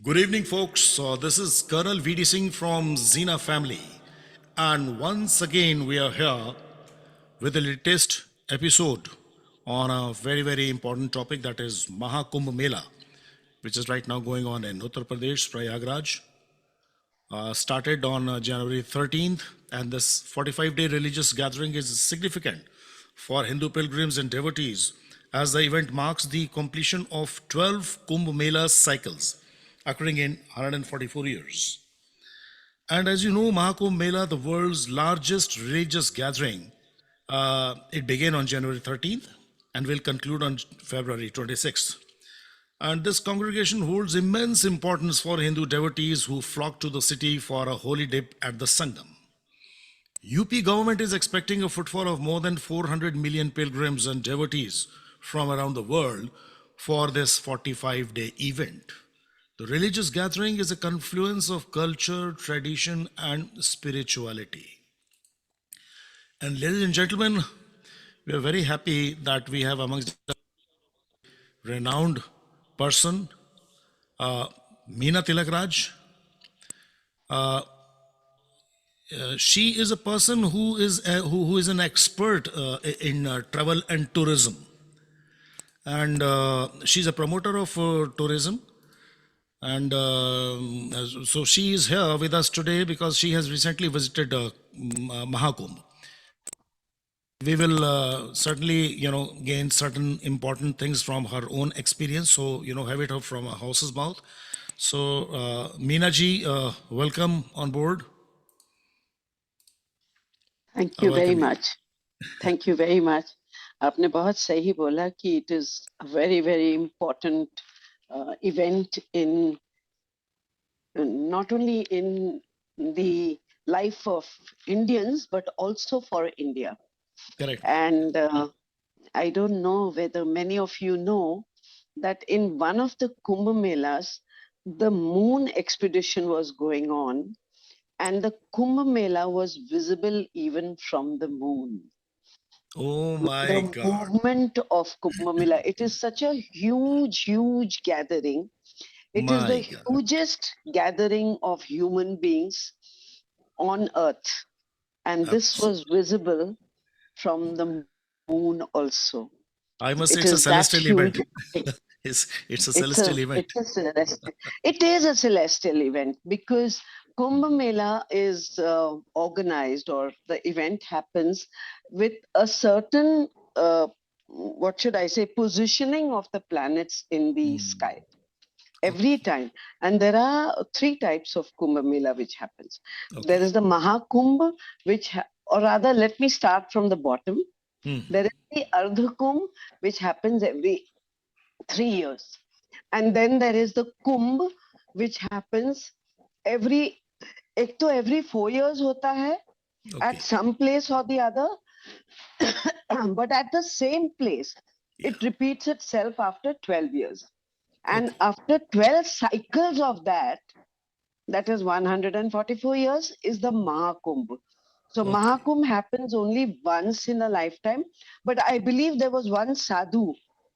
Good evening, folks. This is Colonel VD Singh from Zena family. And once again, we are here with the latest episode on a very, very important topic that is Mahakumbh Mela, which is right now going on in Uttar Pradesh, Prayagraj. Started on January 13th, and this 45-day religious gathering is significant for Hindu pilgrims and devotees as the event marks the completion of 12 Kumbh Mela cycles occurring in 144 years. And as you know, Mahakumbh Mela, the world's largest religious gathering, it began on January 13th and will conclude on February 26th. And this congregation holds immense importance for Hindu devotees who flock to the city for a holy dip at the Sangam. UP government is expecting a footfall of more than 400 million pilgrims and devotees from around the world for this 45-day event. The religious gathering is a confluence of culture, tradition, and spirituality. And ladies and gentlemen, we are very happy that we have amongst us a renowned person, Meena Tilakraj. She is a person who is an expert in travel and tourism, and she's a promoter of tourism. And so she is here with us today because she has recently visited Mahakumbh. We will certainly, gain certain important things from her own experience. So, have it from a horse's mouth. So, Meena ji, welcome on board. Thank you very much. Thank you very much. आपने बहुत सही बोला कि it is a very, very important event in not only in the life of Indians, but also for India. Correct. And I don't know whether many of you know that in one of the Kumbh Melas, the moon expedition was going on, and the Kumbh Mela was visible even from the moon. Oh my The God. movement of Kumbh Mela, it is such a huge gathering. It is the My God. hugest gathering of human beings on earth. And this was visible from the moon also. I must say It it's a is that celestial event. huge. It's a celestial event. It is a celestial event because Kumbh Mela is organized, or the event happens with a certain what should I say, positioning of the planets in the sky every time. And there are three types of Kumbh Mela which happens. Okay. There is the Mahakumbh, or rather, let me start from the bottom. There is the Ardha Kumbh, which happens every 3 years. And then there is the Kumbh, which happens every 4 years hota hai, at some place or the other, but at the same place. It repeats itself after 12 years. And after 12 cycles of that is 144 years, is the Mahakumbh. So Mahakumbh happens only once in a lifetime. But I believe there was one sadhu.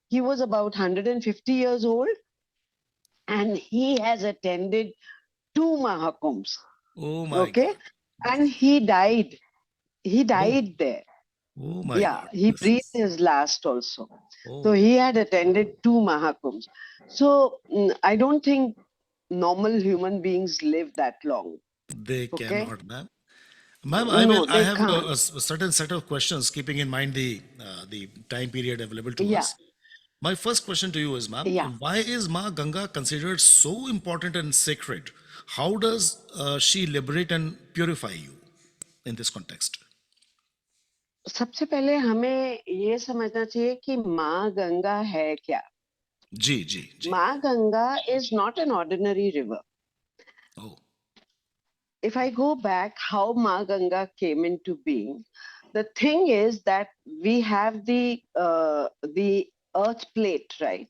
He was about 150 years old, and he has attended 2 Mahakumbhs. Oh my God. And he died. He died there. Oh my God. He breathed his last also. Oh. So he had attended 2 Mahakumbhs. So I don't think normal human beings live that long. They cannot, ma'am. Ma'am, No, I they have can't. a certain set of questions, keeping in mind the time period available to Yeah. us. My first question to you is, ma'am, Yeah. why is Ma Ganga considered so important and sacred? How does she liberate and purify you in this context? सबसे पहले हमें ये समझना चाहिए कि माँ गंगा है क्या. जी जी जी. माँ Ganga is not an ordinary river. Oh. If I go back how Ma Ganga came into being, the thing is that we have the earth plate, right?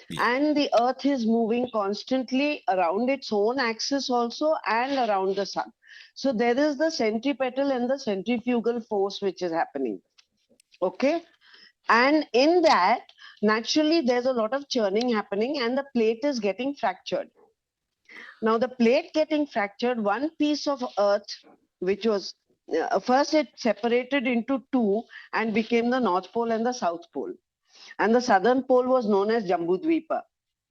Yeah. And the earth is moving constantly around its own axis also, and around the sun. So there is the centripetal and the centrifugal force which is happening. Okay. And in that, naturally, there's a lot of churning happening, and the plate is getting fractured. Now the plate getting fractured, one piece of earth, which was first it separated into two and became the North Pole and the South Pole. And the southern pole was known as Jambudvipa.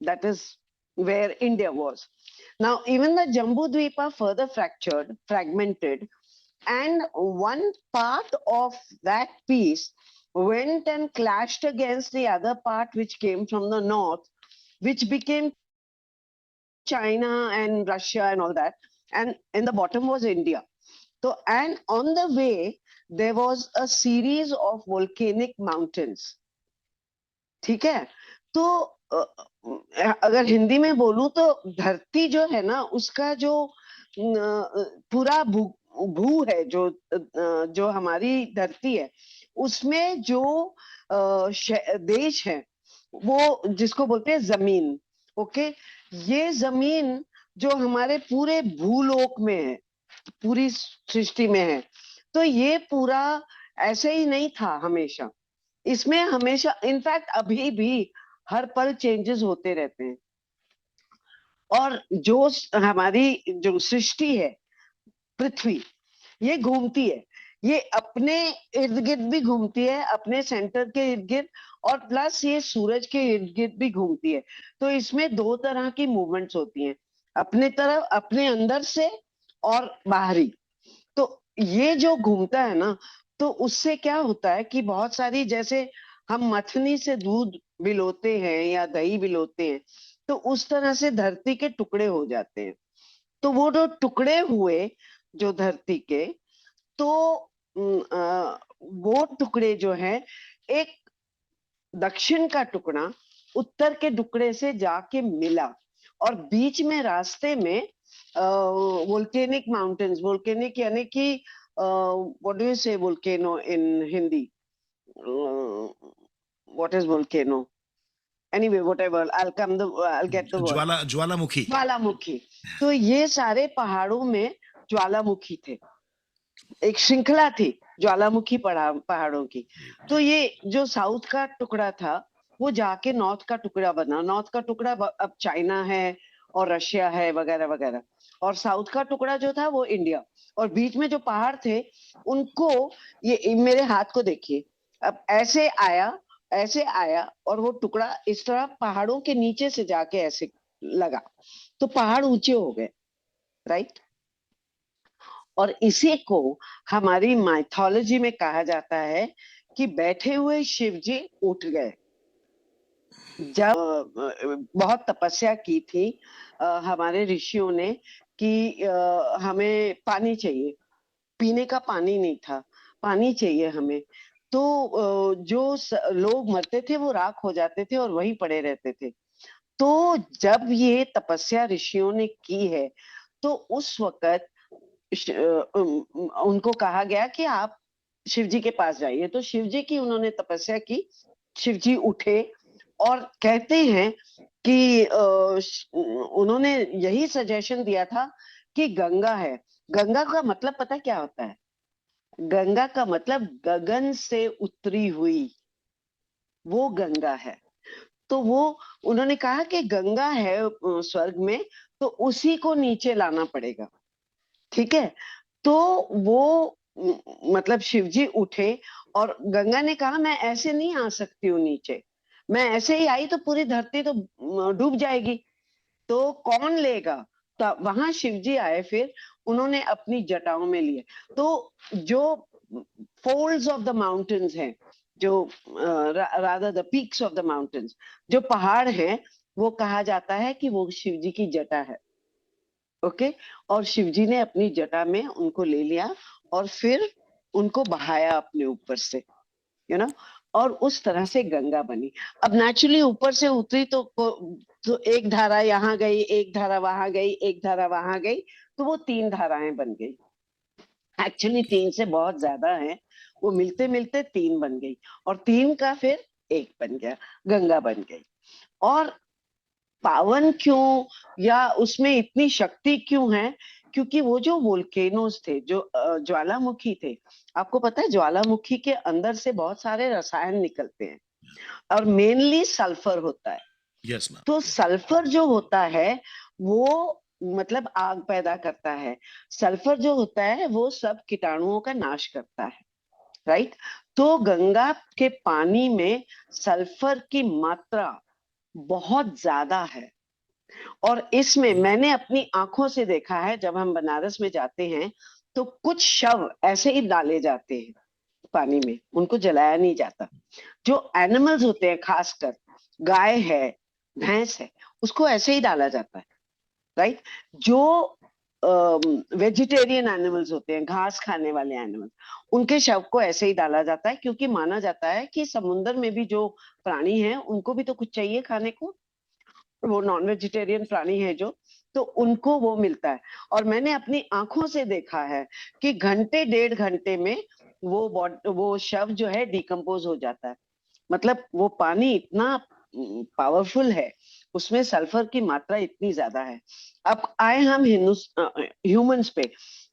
That is where India was. Now, even the Jambudvipa further fractured, fragmented, and one part of that piece went and clashed against the other part which came from the north, which became China and Russia and all that. And in the bottom was India. So, and on the way, there was a series of volcanic mountains. ठीक है, तो अगर हिंदी में बोलूं तो धरती जो है ना, उसका जो पूरा भू है, जो हमारी धरती है, उसमें जो देश है वो जिसको बोलते हैं जमीन. ओके, ये जमीन जो हमारे पूरे भूलोक में है, पूरी सृष्टि में है, तो ये पूरा ऐसे ही नहीं था हमेशा. इसमें हमेशा, इनफैक्ट अभी भी हर पल चेंजेस होते रहते हैं. और जो हमारी जो सृष्टि है, पृथ्वी, ये घूमती है, ये अपने इर्द गिर्द भी घूमती है, अपने सेंटर के इर्द गिर्द, और प्लस ये सूरज के इर्द गिर्द भी घूमती है. तो इसमें दो तरह की मूवमेंट्स होती हैं, अपने तरफ, अपने अंदर से, और बाहरी. तो ये जो घूमता है ना, तो उससे क्या होता है कि बहुत सारी, जैसे हम मथनी से दूध बिलोते हैं या दही बिलोते हैं, तो उस तरह से धरती के टुकड़े हो जाते हैं. तो वो जो टुकड़े हुए जो धरती के, तो वो टुकड़े जो है, एक दक्षिण का टुकड़ा उत्तर के टुकड़े से जाके मिला, और बीच में रास्ते में वोल्केनिक माउंटेन्स, वोल्केनिक यानी कि व्हाट डू यू से volcano in Hindi, what is volcano? Anyway, whatever, I'll get the word. ज्वालामुखी. ज्वालामुखी. तो ये सारे पहाड़ों में ज्वालामुखी थे, एक श्रृंखला थी ज्वालामुखी पहाड़ों की. तो ये जो साउथ का टुकड़ा था, वो जाके नॉर्थ का टुकड़ा बना. नॉर्थ का टुकड़ा अब चाइना है और रशिया है वगैरह वगैरह, और साउथ का टुकड़ा जो था वो इंडिया. और बीच में जो पहाड़ थे, उनको, ये मेरे हाथ को देखिए, अब ऐसे आया और वो टुकड़ा इस तरह पहाड़ों के नीचे से जाके ऐसे लगा, तो पहाड़ ऊंचे हो गए, राइट. और इसी को हमारी माइथोलॉजी में कहा जाता है कि बैठे हुए शिव जी उठ गए. जब बहुत तपस्या की थी हमारे ऋषियों ने कि हमें पानी चाहिए, पीने का पानी नहीं था, पानी चाहिए हमें, तो जो लोग मरते थे वो राख हो जाते थे और वहीं पड़े रहते थे. तो जब ये तपस्या ऋषियों ने की है, तो उस वक्त उनको कहा गया कि आप शिव जी के पास जाइए. तो शिव जी की उन्होंने तपस्या की, शिव जी उठे, और कहते हैं कि उन्होंने यही सजेशन दिया था कि गंगा है. गंगा का मतलब पता क्या होता है? गंगा का मतलब गगन से उतरी हुई, वो गंगा है. तो वो उन्होंने कहा कि गंगा है स्वर्ग में, तो उसी को नीचे लाना पड़ेगा. ठीक है, तो वो मतलब शिवजी उठे, और गंगा ने कहा मैं ऐसे नहीं आ सकती हूँ नीचे, मैं ऐसे ही आई तो पूरी धरती तो डूब जाएगी, तो कौन लेगा. तो वहां शिवजी आए, फिर उन्होंने अपनी जटाओं में लिए. तो जो फोल्ड्स ऑफ द माउंटेन्स हैं, जो rather the peaks of the mountains, जो पहाड़ हैं, वो कहा जाता है कि वो शिवजी की जटा है. ओके, और शिवजी ने अपनी जटा में उनको ले लिया और फिर उनको बहाया अपने ऊपर से, यू नो, और उस तरह से गंगा बनी. अब नेचुरली ऊपर से उतरी तो एक धारा यहाँ गई, एक धारा वहां गई, एक धारा वहां गई, तो वो 3 धाराएं बन गई. एक्चुअली 3 से बहुत ज्यादा है, वो मिलते मिलते 3 बन गई, और 3 का फिर 1 बन गया, गंगा बन गई. और पावन क्यों, या उसमें इतनी शक्ति क्यों है? क्योंकि वो जो वोल्केनोस थे, जो ज्वालामुखी थे, आपको पता है ज्वालामुखी के अंदर से बहुत सारे रसायन निकलते हैं, और मेनली सल्फर होता है. Yes, ma'am. तो सल्फर जो होता है, वो मतलब आग पैदा करता है। सल्फर जो होता है वो सब कीटाणुओं का नाश करता है, राइट। तो गंगा के पानी में सल्फर की मात्रा बहुत ज्यादा है। और इसमें मैंने अपनी आंखों से देखा है, जब हम बनारस में जाते हैं तो कुछ शव ऐसे ही डाले जाते हैं पानी में, उनको जलाया नहीं जाता। जो एनिमल्स होते हैं, खासकर गाय है, भैंस है, उसको ऐसे ही डाला जाता है, राइट। जो वेजिटेरियन एनिमल्स होते हैं, घास खाने वाले एनिमल्स, उनके शव को ऐसे ही डाला जाता है, क्योंकि माना जाता है कि समुद्र में भी जो प्राणी हैं उनको भी तो कुछ चाहिए खाने को, वो नॉन वेजिटेरियन प्राणी है जो, तो उनको वो मिलता है। और मैंने अपनी आंखों से देखा है कि घंटे 1.5 घंटे में वो शव जो है डिकम्पोज हो जाता है। मतलब वो पानी इतना पावरफुल है, उसमें सल्फर की मात्रा इतनी ज्यादा है। अब आए हम ह्यूमंस पे।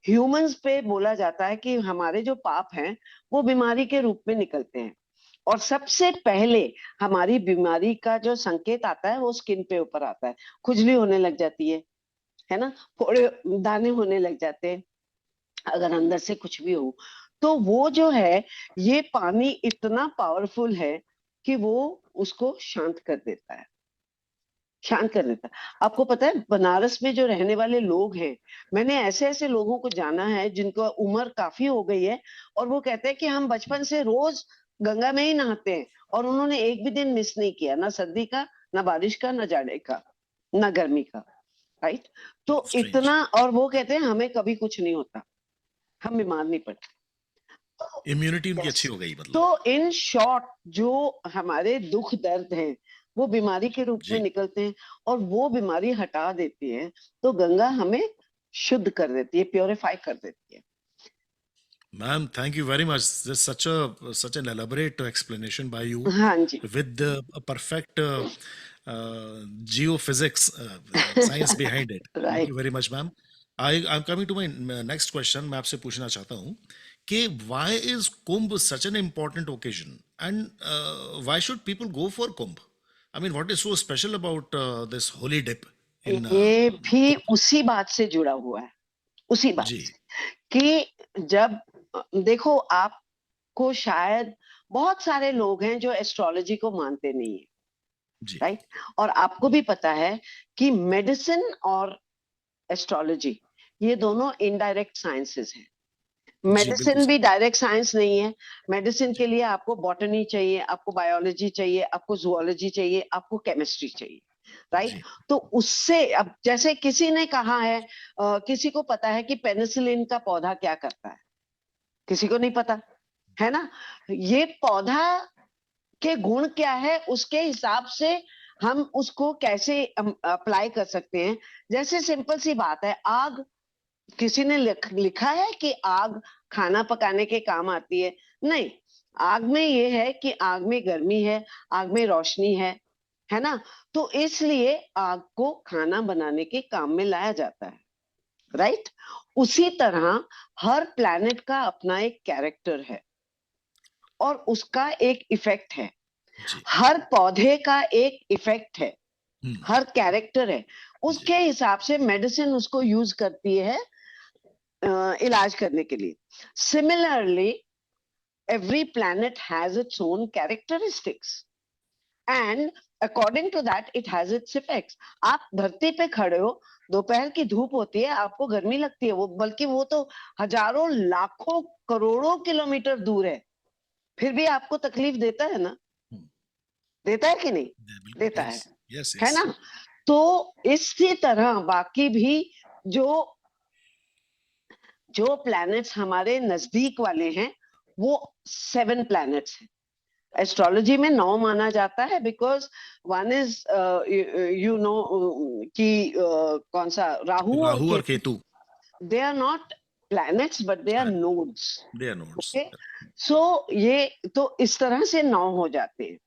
ह्यूमंस पे बोला जाता है कि हमारे जो पाप हैं वो बीमारी के रूप में निकलते हैं। और सबसे पहले हमारी बीमारी का जो संकेत आता है वो स्किन पे ऊपर आता है, खुजली होने लग जाती है ना, फोड़े दाने होने लग जाते हैं, अगर अंदर से कुछ भी हो। तो वो जो है, ये पानी इतना पावरफुल है कि वो उसको शांत कर देता है, शांत कर देता है। आपको पता है बनारस में जो रहने वाले लोग हैं, मैंने ऐसे ऐसे लोगों को जाना है जिनको उम्र काफी हो गई है, और वो कहते हैं कि हम बचपन से रोज गंगा में ही नहाते हैं, और उन्होंने एक भी दिन मिस नहीं किया, ना सर्दी का, ना बारिश का, ना जाड़े का, ना गर्मी का, राइट। तो स्ट्रेंज। इतना, और वो कहते हैं हमें कभी कुछ नहीं होता, हम बीमार नहीं पड़ते। इम्यूनिटी उनकी यस। अच्छी हो गई तो मतलब। इन शॉर्ट, जो हमारे दुख दर्द हैं वो बीमारी के रूप में जी निकलते हैं, और वो बीमारी हटा देती है। तो गंगा हमें शुद्ध कर देती है, प्योरीफाई कर देती है। ma'am, thank you very much. There's such an elaborate explanation by you हाँ जी। with a perfect geophysics science behind it. Thank you right. very much, ma'am. I'm coming to my next question. मैं आपसे पूछना चाहता हूँ कि why is Kumbh such an important occasion and why should people go for Kumbh? I mean, what is so special about this holy dip in ये भी Kumbh? उसी बात से जुड़ा हुआ है, उसी बात जी से, कि जब देखो, आपको शायद, बहुत सारे लोग हैं जो एस्ट्रोलॉजी को मानते नहीं है, जी राइट। और आपको भी पता है कि मेडिसिन और एस्ट्रोलॉजी, ये दोनों इनडायरेक्ट साइंसेस हैं। जी बिल्कुल मेडिसिन भी सही। डायरेक्ट साइंस नहीं है। मेडिसिन जी के लिए आपको बॉटनी चाहिए, आपको बायोलॉजी चाहिए, आपको जूलॉजी चाहिए, आपको केमिस्ट्री चाहिए, राइट। जी तो उससे, अब जैसे किसी ने कहा है, किसी को पता है कि पेनिसिलिन का पौधा क्या करता है, किसी को नहीं पता, है ना। ये पौधा के गुण क्या है, उसके हिसाब से हम उसको कैसे अप्लाई कर सकते हैं। जैसे सिंपल सी बात है, आग, किसी ने लिखा है कि आग खाना पकाने के काम आती है? नहीं। आग में ये है कि आग में गर्मी है, आग में रोशनी है ना। तो इसलिए आग को खाना बनाने के काम में लाया जाता है, राइट। उसी तरह हर प्लैनेट का अपना एक कैरेक्टर है, और उसका एक इफेक्ट है। जी हर पौधे का एक इफेक्ट है, हम्म, हर कैरेक्टर है। जी उसके हिसाब से मेडिसिन उसको यूज करती है इलाज करने के लिए। Similarly, every planet has its own characteristics, and according to that it has its effects. आप धरती पे खड़े हो, दोपहर की धूप होती है, आपको गर्मी लगती है, वो बल्कि वो तो हजारों लाखों करोड़ों किलोमीटर दूर है, फिर भी आपको तकलीफ देता है ना, हम्म, देता है कि नहीं? बिल्कुल देता यस यस है यस। ना। तो इसी तरह बाकी भी जो जो प्लैनेट्स हमारे नजदीक वाले हैं, वो 7 प्लैनेट्स हैं। एस्ट्रोलॉजी में 9 माना जाता है, because one is, you know, कि कौन सा, राहु और राहु और Ketu, Ketu they are not planets but they are nodes. They are nodes. Okay. So ये, तो इस तरह से 9 हो जाते हैं।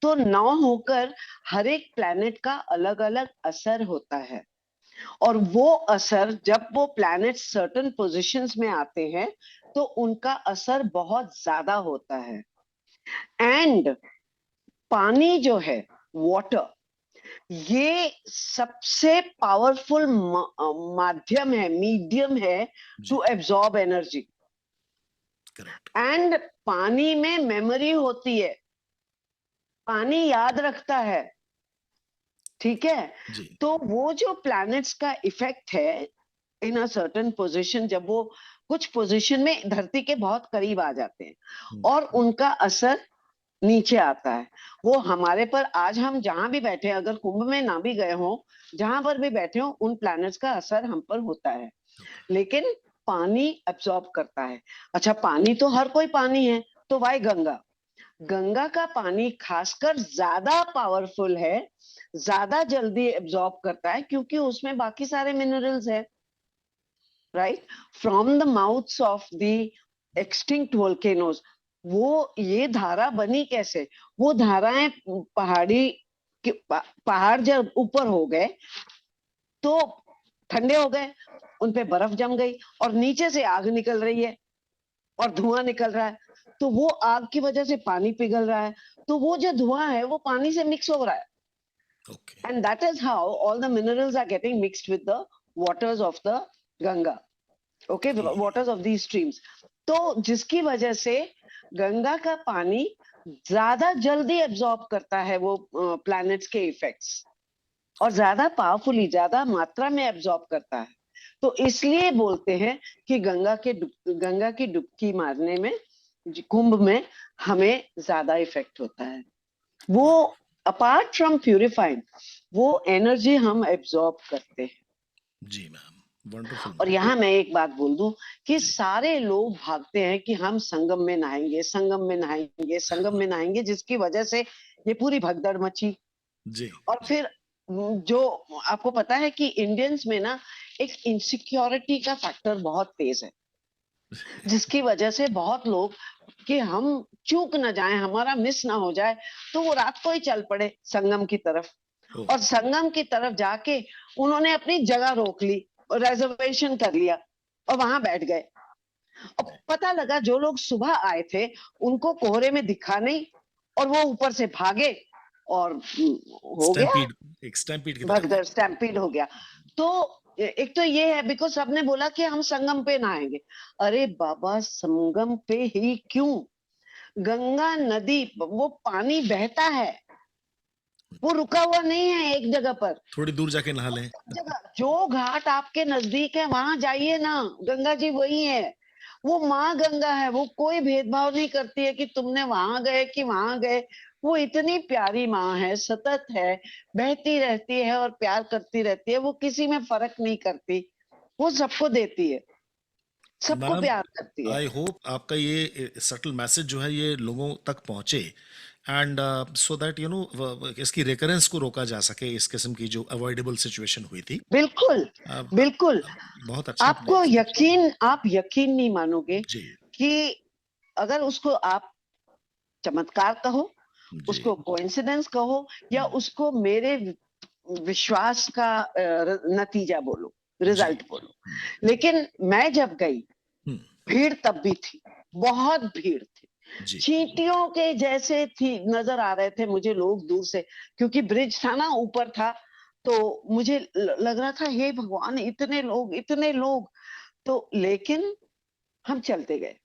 तो 9 होकर हर एक प्लैनेट का अलग अलग असर होता है, और वो असर, जब वो प्लैनेट सर्टेन पोजीशंस में आते हैं तो उनका असर बहुत ज्यादा होता है। एंड पानी जो है, वाटर, ये सबसे पावरफुल माध्यम है, मीडियम है to absorb energy. Correct. And पानी में मेमोरी होती है, पानी याद रखता है, ठीक है। जी। तो वो जो प्लैनेट्स का इफेक्ट है इन अ सर्टेन पोजीशन, जब वो कुछ पोजीशन में धरती के बहुत करीब आ जाते हैं और उनका असर नीचे आता है, वो हमारे पर, आज हम जहां भी बैठे हैं, अगर कुंभ में ना भी गए हों, जहां पर भी बैठे हो, उन प्लैनेट्स का असर हम पर होता है। लेकिन पानी एब्जॉर्ब करता है। अच्छा, पानी तो हर कोई पानी है, तो वाई गंगा? गंगा का पानी खासकर ज्यादा पावरफुल है, ज्यादा जल्दी एब्जॉर्ब करता है, क्योंकि उसमें बाकी सारे मिनरल्स है, right, from the mouths of the extinct volcanoes. वो ये धारा बनी कैसे? वो धाराएं पहाड़ी पहाड़ जब ऊपर हो गए तो ठंडे हो गए, उनपे बर्फ जम गई और नीचे से आग निकल रही है और धुआं निकल रहा है, तो वो आग की वजह से पानी पिघल रहा है, तो वो जो धुआं है वो पानी से मिक्स हो रहा है। Okay. And that is how all the minerals are getting mixed with the waters of the Ganga. Okay, waters of these streams. तो जिसकी वजह से गंगा का पानी ज्यादा जल्दी एब्जॉर्ब करता है वो प्लैनेट्स के इफेक्ट्स, और ज्यादा पावरफुली, ज्यादा मात्रा में एब्जॉर्ब करता है। तो इसलिए बोलते हैं कि गंगा की डुबकी मारने में, कुंभ में हमें ज्यादा इफेक्ट होता है। वो अपार्ट फ्रॉम प्यूरिफाइंग, वो एनर्जी हम एब्जॉर्ब करते हैं। जी मैम, वंडरफुल। और यहाँ मैं एक बात बोल दूं कि सारे लोग भागते हैं कि हम संगम में नहाएंगे, संगम में नहाएंगे, संगम में नहाएंगे, जिसकी वजह से ये पूरी भगदड़ मची। जी। और फिर जो आपको पता है कि इंडियंस में ना एक इनसिक्योरिटी का फैक्टर बहुत तेज है, जिसकी वजह से बहुत लोग कि हम चूक ना जाए, हमारा मिस ना हो जाए, तो वो रात को ही चल पड़े संगम की तरफ। और संगम की तरफ जाके उन्होंने अपनी जगह रोक ली, रिजर्वेशन कर लिया और वहां बैठ गए। और पता लगा जो लोग सुबह आए थे उनको कोहरे में दिखा नहीं, और वो ऊपर से भागे और हो गया स्टैम्पीड, एक स्टैम्पीड की तरह। भगदड़, स्टैम्पीड हो गया। तो एक तो ये है, बिकॉज सबने बोला कि हम संगम पे नहाएंगे। अरे बाबा, संगम पे ही क्यों? गंगा नदी, वो पानी बहता है, वो रुका हुआ नहीं है एक जगह पर। थोड़ी दूर जाके नहा लें। जगह जो घाट आपके नजदीक है वहां जाइए ना, गंगा जी वही है। वो माँ गंगा है, वो कोई भेदभाव नहीं करती है कि तुमने वहां गए कि वहां गए। वो इतनी प्यारी माँ है, सतत है, बहती रहती है और प्यार करती रहती है, वो किसी में फर्क नहीं करती, वो सबको देती है, सबको मैम, प्यार करती है। आई होप आपका ये सटल मैसेज जो है ये लोगों तक पहुंचे, and so that you know इसकी रिकरेंस को रोका जा सके, इस किस्म की जो अवॉइडेबल सिचुएशन हुई थी। बिल्कुल, uh, बिल्कुल। बहुत अच्छा आपने आप यकीन नहीं मानोगे जी। कि अगर उसको आप चमत्कार कहो, जी। उसको कोइंसिडेंस कहो, या उसको मेरे विश्वास का नतीजा बोलो, जी। रिजल्ट बोलो, लेकिन मैं जब गई, हम्म, भीड़ तब भी थी, बहुत भीड़ थी, जी। चींटियों के जैसे थी, नजर आ रहे थे मुझे लोग दूर से, क्योंकि ब्रिज था ना, ऊपर था, तो मुझे लग रहा था हे भगवान, इतने लोग, इतने लोग। तो लेकिन हम चलते गए।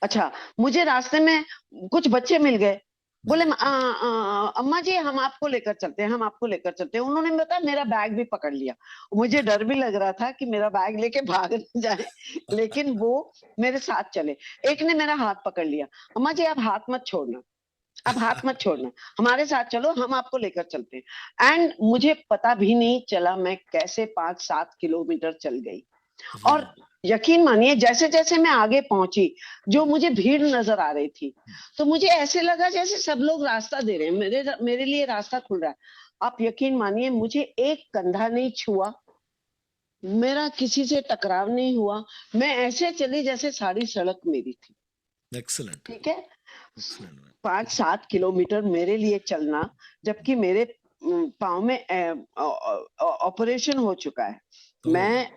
अच्छा, मुझे रास्ते में कुछ बच्चे मिल गए, बोले अम्मा जी हम आपको लेकर चलते हैं, हम आपको लेकर चलते हैं। उन्होंने बताया, मेरा बैग भी पकड़ लिया। मुझे डर भी लग रहा था कि मेरा बैग लेके भाग न जाए, लेकिन वो मेरे साथ चले। एक ने मेरा हाथ पकड़ लिया, अम्मा जी आप हाथ मत छोड़ना, आप हाथ मत छोड़ना, हमारे साथ चलो, हम आपको लेकर चलते हैं। एंड मुझे पता भी नहीं चला मैं कैसे 5-7 किलोमीटर चल गई। और यकीन मानिए, जैसे जैसे मैं आगे पहुंची, जो मुझे भीड़ नजर आ रही थी, तो मुझे ऐसे लगा जैसे सब लोग रास्ता दे रहे हैं, मेरे लिए रास्ता खुल रहा है। आप यकीन मानिए, मुझे एक कंधा नहीं छुआ, मेरा किसी से टकराव नहीं हुआ, मैं ऐसे चली जैसे सारी सड़क मेरी थी। एक्सलेंट। ठीक है, एक्सलेंट। 5-7 किलोमीटर मेरे लिए चलना, जबकि मेरे पाँव में ऑपरेशन हो चुका है। मैं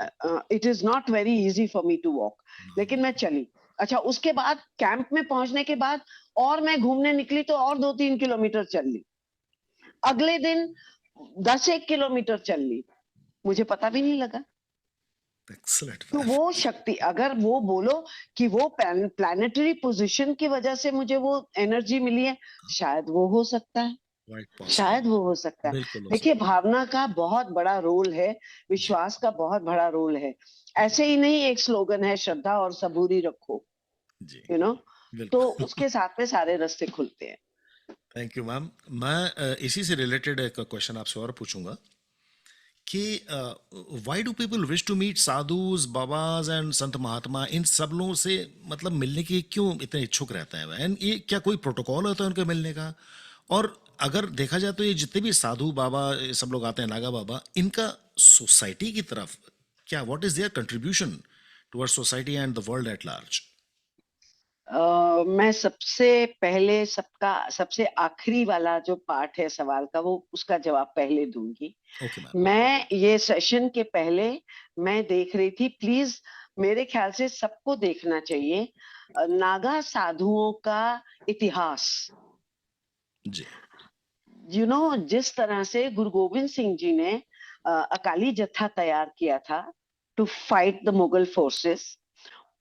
it is not very easy for me to walk, लेकिन मैं चली। अच्छा, उसके बाद कैंप में पहुंचने के बाद और मैं घूमने निकली तो और 2-3 किलोमीटर चल ली। अगले दिन 10-1 किलोमीटर चल ली, मुझे पता भी नहीं लगा। Excellent, तो ma'am. वो शक्ति, अगर वो बोलो कि वो प्लानिटरी पोजीशन की वजह से मुझे वो एनर्जी मिली है, शायद वो हो सकता है, Quite possible. शायद वो हो सकता है। बिल्कुल हो देखिए, सकता भावना का बहुत बड़ा रोल है, है। जी, विश्वास का बहुत बड़ा रोल है। ऐसे ही नहीं एक स्लोगन है, श्रद्धा और सबूरी रखो, जी, यू नो, तो बिल्कुल। उसके साथ में सारे रास्ते खुलते हैं। Thank you ma'am. मैं इसी से रिलेटेड एक क्वेश्चन आपसे और पूछूंगा कि why do people wish to meet sadhus babas and sant mahatma, इन सब लोगों से मतलब मिलने की क्यों इतने इच्छुक रहते हैं? एंड ये क्या कोई प्रोटोकॉल होता है उनके मिलने का? और अगर देखा जाए तो ये जितने भी साधु बाबा ये सब लोग आते हैं, नागा बाबा, इनका सोसाइटी की तरफ क्या, what is there contribution towards society and the world at large? मैं सबसे पहले सबका सबसे आखिरी वाला जो पार्ट है सवाल का, वो उसका जवाब पहले दूंगी। Okay ma'am. मैं ये सेशन के पहले मैं देख रही थी, प्लीज मेरे ख्याल से सबको देखना चाहिए, नागा साधुओं का इतिहास। जी। जिस तरह से गुरु गोविंद सिंह जी ने अकाली जत्था तैयार किया था to fight the Mughal forces,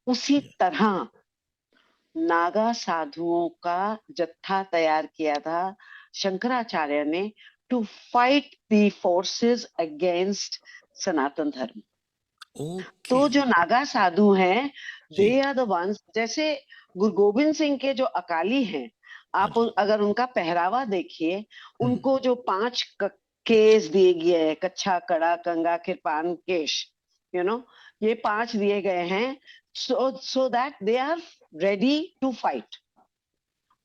उसी Yeah. तरह नागा साधुओं का जत्था तैयार किया था शंकराचार्य ने to fight the forces against Sanatan Dharma. Okay. तो जो नागा साधु हैं, जी। दे आर द वंस, जैसे गुरु गोविंद सिंह के जो अकाली हैं, हाँ आप जी। अगर उनका पहरावा देखिए, हम्म। उनको जो 5 केस दिए गए हैं, कच्छा, कड़ा, कंगा, कृपान, केश, यू नो, ये 5 दिए गए हैं, so that they are ready to fight.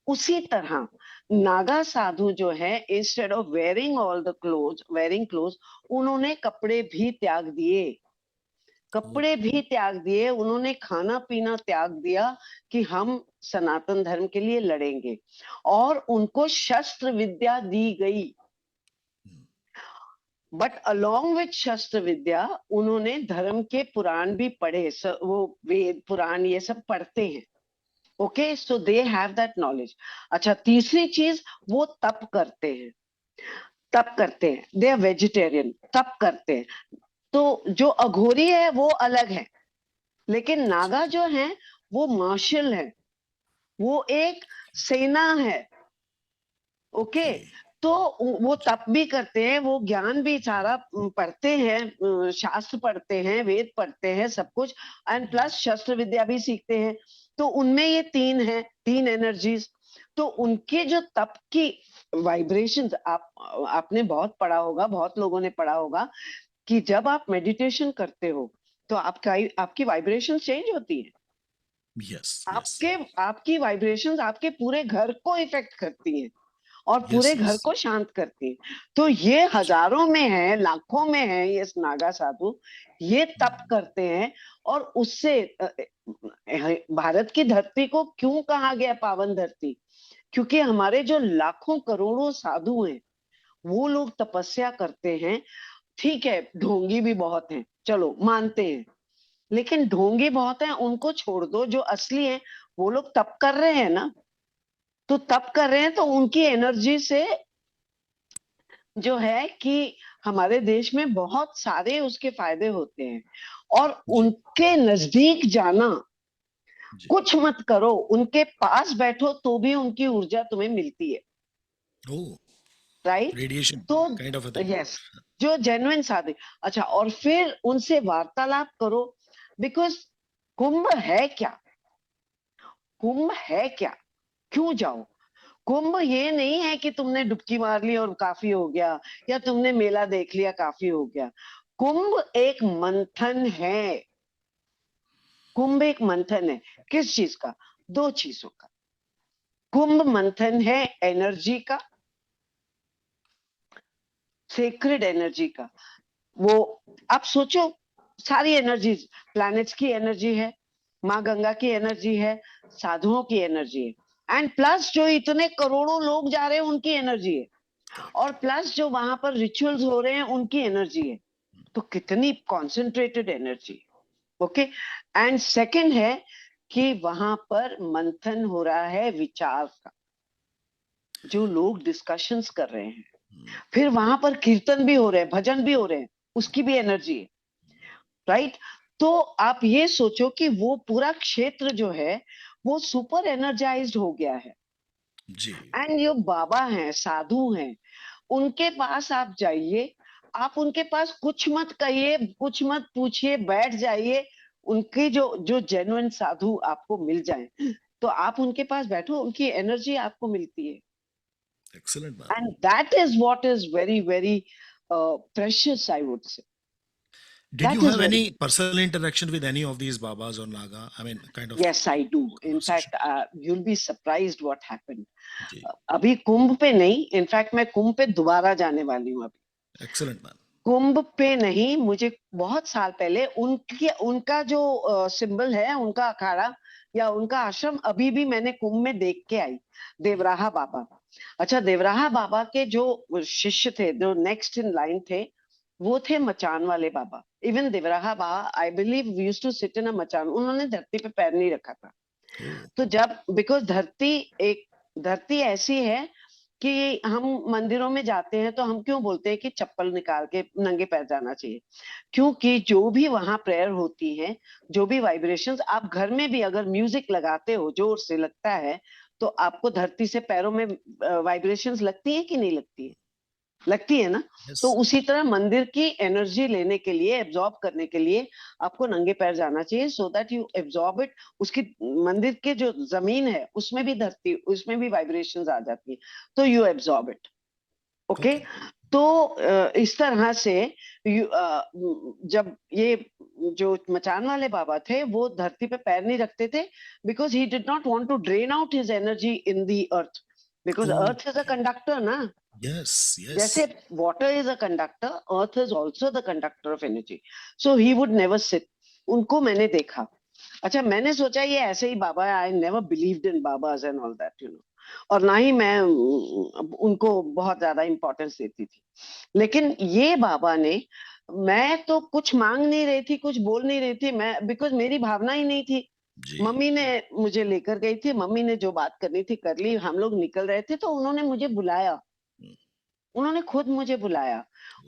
उसी तरह नागा साधु जो है, instead of wearing all the cloth, wearing cloth, उन्होंने कपड़े भी त्याग दिए, ओ, कपड़े भी त्याग दिए, उन्होंने खाना पीना त्याग दिया कि हम सनातन धर्म के लिए लड़ेंगे, और उनको शस्त्र विद्या दी गई। बट अलोंग विथ शस्त्र विद्या, उन्होंने धर्म के पुराण भी पढ़े, वो वेद पुराण ये सब पढ़ते हैं। Okay, so they have that knowledge. अच्छा, तीसरी चीज, वो तप करते हैं, तप करते हैं, दे आर वेजिटेरियन, तप करते हैं। तो जो अघोरी है वो अलग है, लेकिन अच्छा नागा अच्छा। जो है वो मार्शल है, वो एक सेना है। Okay, okay. तो वो जी। तप भी करते हैं, वो ज्ञान भी सारा पढ़ते हैं, शास्त्र पढ़ते हैं, वेद पढ़ते हैं, सब कुछ, एंड प्लस शस्त्र विद्या भी सीखते हैं। तो उनमें ये 3 है, 3 एनर्जीज। तो उनके जो तप की वाइब्रेशंस, आपने बहुत पढ़ा होगा, बहुत लोगों ने पढ़ा होगा कि जब आप मेडिटेशन करते हो तो आपकी वाइब्रेशन चेंज होती है, यस यस। आपके आपकी वाइब्रेशंस आपके पूरे घर को इफेक्ट करती हैं और यस पूरे घर यस। को शांत करती हैं। तो ये हजारों में है, लाखों में है, ये नागा साधु, ये तप करते हैं। और उससे भारत की धरती को क्यों कहा गया पावन धरती? क्योंकि हमारे जो लाखों करोड़ों साधु हैं, वो लोग तपस्या करते हैं। ठीक है, ढोंगी भी बहुत हैं, चलो मानते हैं, लेकिन ढोंगी बहुत हैं, उनको छोड़ दो, जो असली हैं वो लोग तप कर रहे हैं ना। तो तप कर रहे हैं, तो उनकी एनर्जी से जो है कि हमारे देश में बहुत सारे उसके फायदे होते हैं। और जी उनके नजदीक जाना, जी। कुछ मत करो, उनके पास बैठो तो भी उनकी ऊर्जा तुम्हें मिलती है, ओ, राइट? रेडिएशन तो kind of a thing. Yes, जो जेन्युइन साथी। अच्छा, और फिर उनसे वार्तालाप करो, बिकॉज कुंभ है क्या? कुंभ है क्या? क्यों जाओ? कुंभ ये नहीं है कि तुमने डुबकी मार ली और काफी हो गया, या तुमने मेला देख लिया काफी हो गया। कुंभ एक मंथन है, कुंभ एक मंथन है। किस चीज का? 2 चीजों का। कुंभ मंथन है एनर्जी का, सेक्रेड एनर्जी का। वो, आप सोचो, सारी एनर्जीज, प्लैनेट्स की एनर्जी है, माँ गंगा की एनर्जी है, साधुओं की एनर्जी है, एंड प्लस जो इतने करोड़ों लोग जा रहे हैं उनकी एनर्जी है, करेक्ट। और प्लस जो वहां पर रिचुअल्स हो रहे हैं उनकी एनर्जी है। तो कितनी concentrated energy. Okay, and second है कि वहां पर मंथन हो रहा है विचार का, जो लोग डिस्कशंस कर रहे हैं, फिर वहां पर कीर्तन भी हो रहे हैं, भजन भी हो रहे हैं, उसकी भी एनर्जी है, राइट? तो आप ये सोचो कि वो पूरा क्षेत्र जो है वो सुपर एनर्जाइज्ड हो गया है। जी। एंड जो बाबा हैं, साधु हैं, उनके पास आप जाइए, आप उनके पास कुछ मत कहिए, कुछ मत पूछिए, बैठ जाइए, उनके जो जो जेन्युइन साधु आपको मिल जाएं, तो आप उनके पास बैठो, उनकी एनर्जी आपको मिलती है। Excellent, man. And that is what is very very precious, I would से। Did you that is have very, any personal interaction with any of these Babas or Naga? I mean, kind of yes I do. In conversation. fact, you'll be surprised what happened. जी. अभी कुंभ पे नहीं, in fact मैं कुंभ पे दोबारा जाने वाली हूँ। Excellent, man. कुंभ पे नहीं, मुझे बहुत साल पहले उनकी, उनका जो सिंबल है, उनका अखाड़ा या उनका आश्रम अभी भी मैंने कुंभ में देख के आई, देवराहा बाबा। अच्छा, देवराहा बाबा के जो शिष्य थे, जो नेक्स्ट इन लाइन थे, वो थे मचान वाले बाबा। Even Devraha Baba, I believe, used to sit in a machan. उन्होंने धरती पे पैर नहीं रखा था। Oh, तो जब, बिकॉज धरती ऐसी है कि हम मंदिरों में जाते हैं तो हम क्यों बोलते हैं कि चप्पल निकाल के नंगे पैर जाना चाहिए? क्योंकि जो भी वहां प्रेयर होती है, जो भी वाइब्रेशंस, आप घर में भी अगर म्यूजिक लगाते हो, जोर से लगता है, तो आपको धरती से पैरों में वाइब्रेशंस लगती है कि नहीं लगती है? लगती है ना? तो yes. उसी तरह मंदिर की एनर्जी लेने के लिए, एब्जॉर्ब करने के लिए आपको नंगे पैर जाना चाहिए, so that you absorb it. उसकी, मंदिर के जो जमीन है उसमें भी धरती, उसमें भी वाइब्रेशंस आ जाती है, तो you absorb it. Okay. Okay. तो इस तरह से जब ये जो मचान वाले बाबा थे, वो धरती पे पैर नहीं रखते थे, because he did not want to drain out his energy in the earth, because Oh, earth is a conductor ना। yes, जैसे yes. water is a conductor, earth is also the conductor of energy. So he would never sit. उनको मैंने देखा। अच्छा, मैंने सोचा ये ऐसे ही बाबा है, I never believed in babas and all that, और ना ही मैं उनको बहुत ज्यादा इंपॉर्टेंस देती थी। लेकिन ये बाबा ने, मैं तो कुछ मांग नहीं रही थी, कुछ बोल नहीं रही थी मैं, बिकॉज मेरी भावना ही नहीं थी। जी. मम्मी ने मुझे लेकर गई थी, मम्मी ने जो बात करनी थी कर ली, हम लोग निकल रहे थे, तो उन्होंने मुझे बुलाया, Hmm. उन्होंने खुद मुझे बुलाया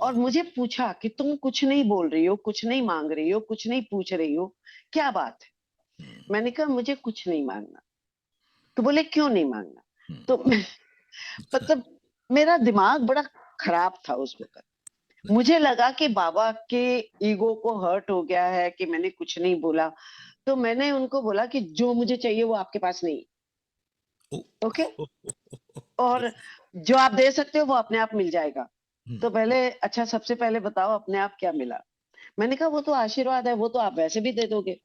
और Wow. मुझे पूछा कि तुम कुछ नहीं बोल रही हो, कुछ नहीं मांग रही हो, कुछ नहीं पूछ रही हो, क्या बात है? Hmm. मैंने कहा मुझे कुछ नहीं मांगना। तो बोले क्यों नहीं मांगना? Hmm. तो मतलब मेरा दिमाग बड़ा खराब था उस वक्त। मुझे लगा कि बाबा के ईगो को हर्ट हो गया है कि मैंने कुछ नहीं बोला। तो मैंने उनको बोला कि जो मुझे चाहिए वो आपके पास नहीं। Oh. Okay. Oh, oh, oh, oh. और Yes. जो आप दे सकते हो वो अपने आप मिल जाएगा। Hmm. तो पहले, अच्छा सबसे पहले बताओ अपने आप क्या मिला? मैंने कहा वो तो आशीर्वाद है, वो तो आप वैसे भी दे दोगे,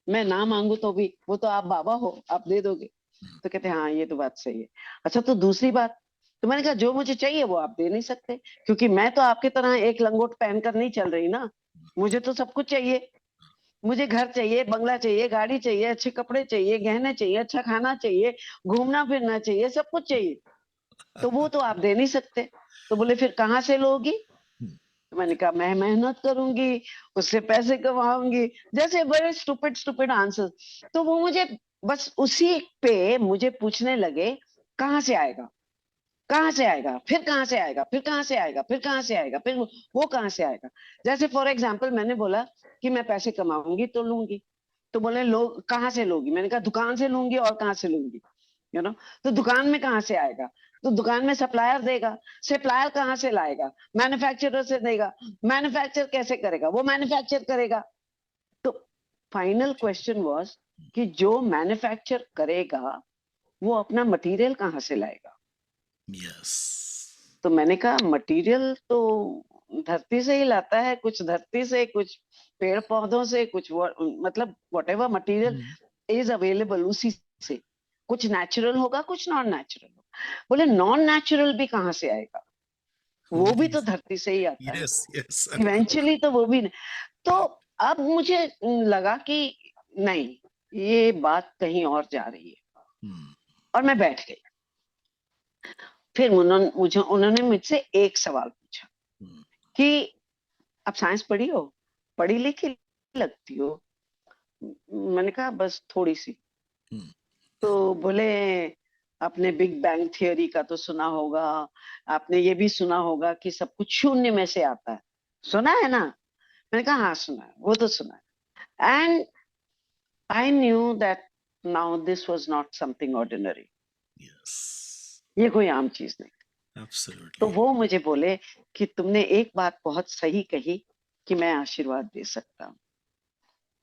मैं ना मांगू तो भी, वो तो आप बाबा हो, आप दे दोगे। Hmm. तो कहते हाँ ये तो बात सही है। अच्छा तो दूसरी बात, तो मैंने कहा जो मुझे चाहिए वो आप दे नहीं सकते, क्योंकि मैं तो आपकी तरह एक लंगोट पहनकर नहीं चल रही ना, मुझे तो सब कुछ चाहिए। मुझे घर चाहिए, बंगला चाहिए, गाड़ी चाहिए, अच्छे कपड़े चाहिए, गहने चाहिए, अच्छा खाना चाहिए, घूमना फिरना चाहिए, सब कुछ चाहिए। तो वो तो आप दे नहीं सकते। तो बोले फिर कहाँ से लोगी? Hmm. तो मैंने कहा मैं मेहनत करूंगी, उससे पैसे कमाऊंगी, जैसे बड़े स्टूपिड स्टूपिड आंसर। तो वो मुझे बस उसी पे मुझे पूछने लगे, कहाँ से आएगा, कहाँ से आएगा, फिर कहाँ से आएगा, फिर कहाँ से आएगा, फिर कहाँ से आएगा, फिर वो कहाँ से आएगा? जैसे फॉर एग्जाम्पल मैंने बोला कि मैं पैसे कमाऊंगी तो लूंगी, तो बोले लोग कहाँ से लोगी? मैंने कहा दुकान से लूंगी, और कहाँ से लूंगी? You know. तो दुकान में कहाँ से आएगा? तो दुकान में सप्लायर देगा, सप्लायर कहाँ से लाएगा? मैन्युफैक्चरर से देगा, मैन्युफैक्चर कैसे करेगा? वो मैन्युफैक्चर करेगा। तो फाइनल क्वेश्चन वाज कि जो मैन्युफैक्चर करेगा वो अपना मटेरियल कहाँ से लाएगा? Yes. तो मैंने कहा मटेरियल तो धरती से ही लाता है, कुछ धरती से, कुछ पेड़ पौधों से, कुछ मतलब what ever material Hmm. Is available उसी से। कुछ नेचुरल होगा, कुछ नॉन नेचुरल होगा। बोले नॉन नेचुरल भी कहाँ से आएगा? Oh, वो भी तो yes. धरती से ही आता है, Yes. Yes. इवेंचुअली तो वो भी नहीं। तो अब मुझे लगा कि नहीं, ये बात कहीं और जा रही है, Hmm. और मैं बैठ गई। फिर उन्होंने मुझसे एक सवाल पूछा Hmm. कि आप साइंस पढ़ी हो, पढ़ी लिखी लगती हो। मैंने कहा बस थोड़ी सी। Hmm. तो बोले आपने बिग बैंग थियरी का तो सुना होगा, आपने ये भी सुना होगा कि सब कुछ शून्य में से आता है, सुना है ना? मैंने कहा हाँ सुना है, वो तो सुना है। And I knew that now this was not something ordinary, Yes, ये कोई आम चीज नहीं। तो absolutely. वो मुझे बोले कि तुमने एक बात बहुत सही कही कि मैं आशीर्वाद दे सकता हूँ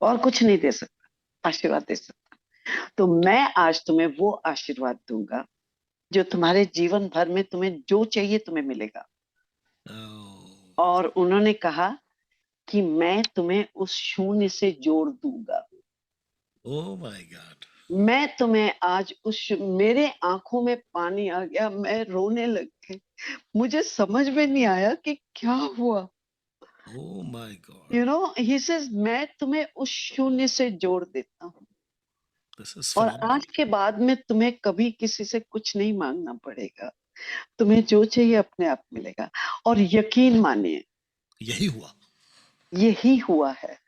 और कुछ नहीं दे सकता, आशीर्वाद दे सकता। तो मैं आज तुम्हें वो आशीर्वाद दूंगा जो तुम्हारे जीवन भर में तुम्हें जो चाहिए तुम्हें मिलेगा। Oh, और उन्होंने कहा कि मैं तुम्हें उस शून्य से जोड़ दूंगा। oh my God. मैं तुम्हें आज मेरे आंखों में पानी आ गया, मैं रोने लग गई। मुझे समझ में नहीं आया कि क्या हुआ। Oh my God. You know, he says मैं तुम्हें उस शून्य से जोड़ देता हूँ This is और phenomenal. आज के बाद में तुम्हें कभी किसी से कुछ नहीं मांगना पड़ेगा, तुम्हें जो चाहिए अपने आप मिलेगा। और यकीन मानिए यही हुआ। यही हुआ है।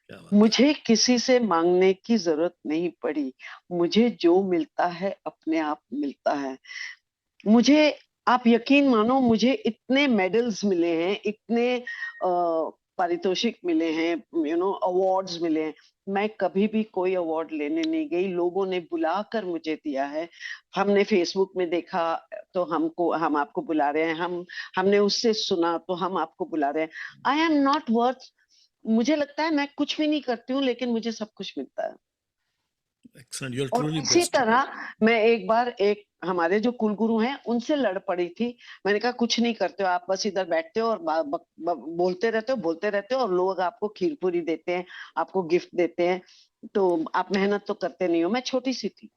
क्या बात है। मुझे किसी से मांगने की जरूरत नहीं पड़ी, मुझे जो मिलता है अपने आप मिलता है। मुझे, आप यकीन मानो, मुझे इतने मेडल्स मिले हैं, इतने पारितोषिक मिले हैं, यू नो अवार्ड्स मिले हैं। मैं कभी भी कोई अवार्ड लेने नहीं गई, लोगों ने बुलाकर मुझे दिया है। हमने फेसबुक में देखा तो हम आपको बुला रहे हैं, हमने उससे सुना तो हम आपको बुला रहे हैं। आई एम नॉट वर्थ, मुझे लगता है मैं कुछ भी नहीं करती हूँ लेकिन मुझे सब कुछ मिलता है। Excellent. You're और truly इसी blessed. तरह मैं एक बार एक हमारे जो कुलगुरु हैं उनसे लड़ पड़ी थी। मैंने कहा कुछ नहीं करते हो आप, बस इधर बैठते हो और बोलते रहते हो और लोग आपको खीर पूरी देते हैं, आपको गिफ्ट देते हैं, तो आप मेहनत तो करते नहीं हो। मैं छोटी सी थी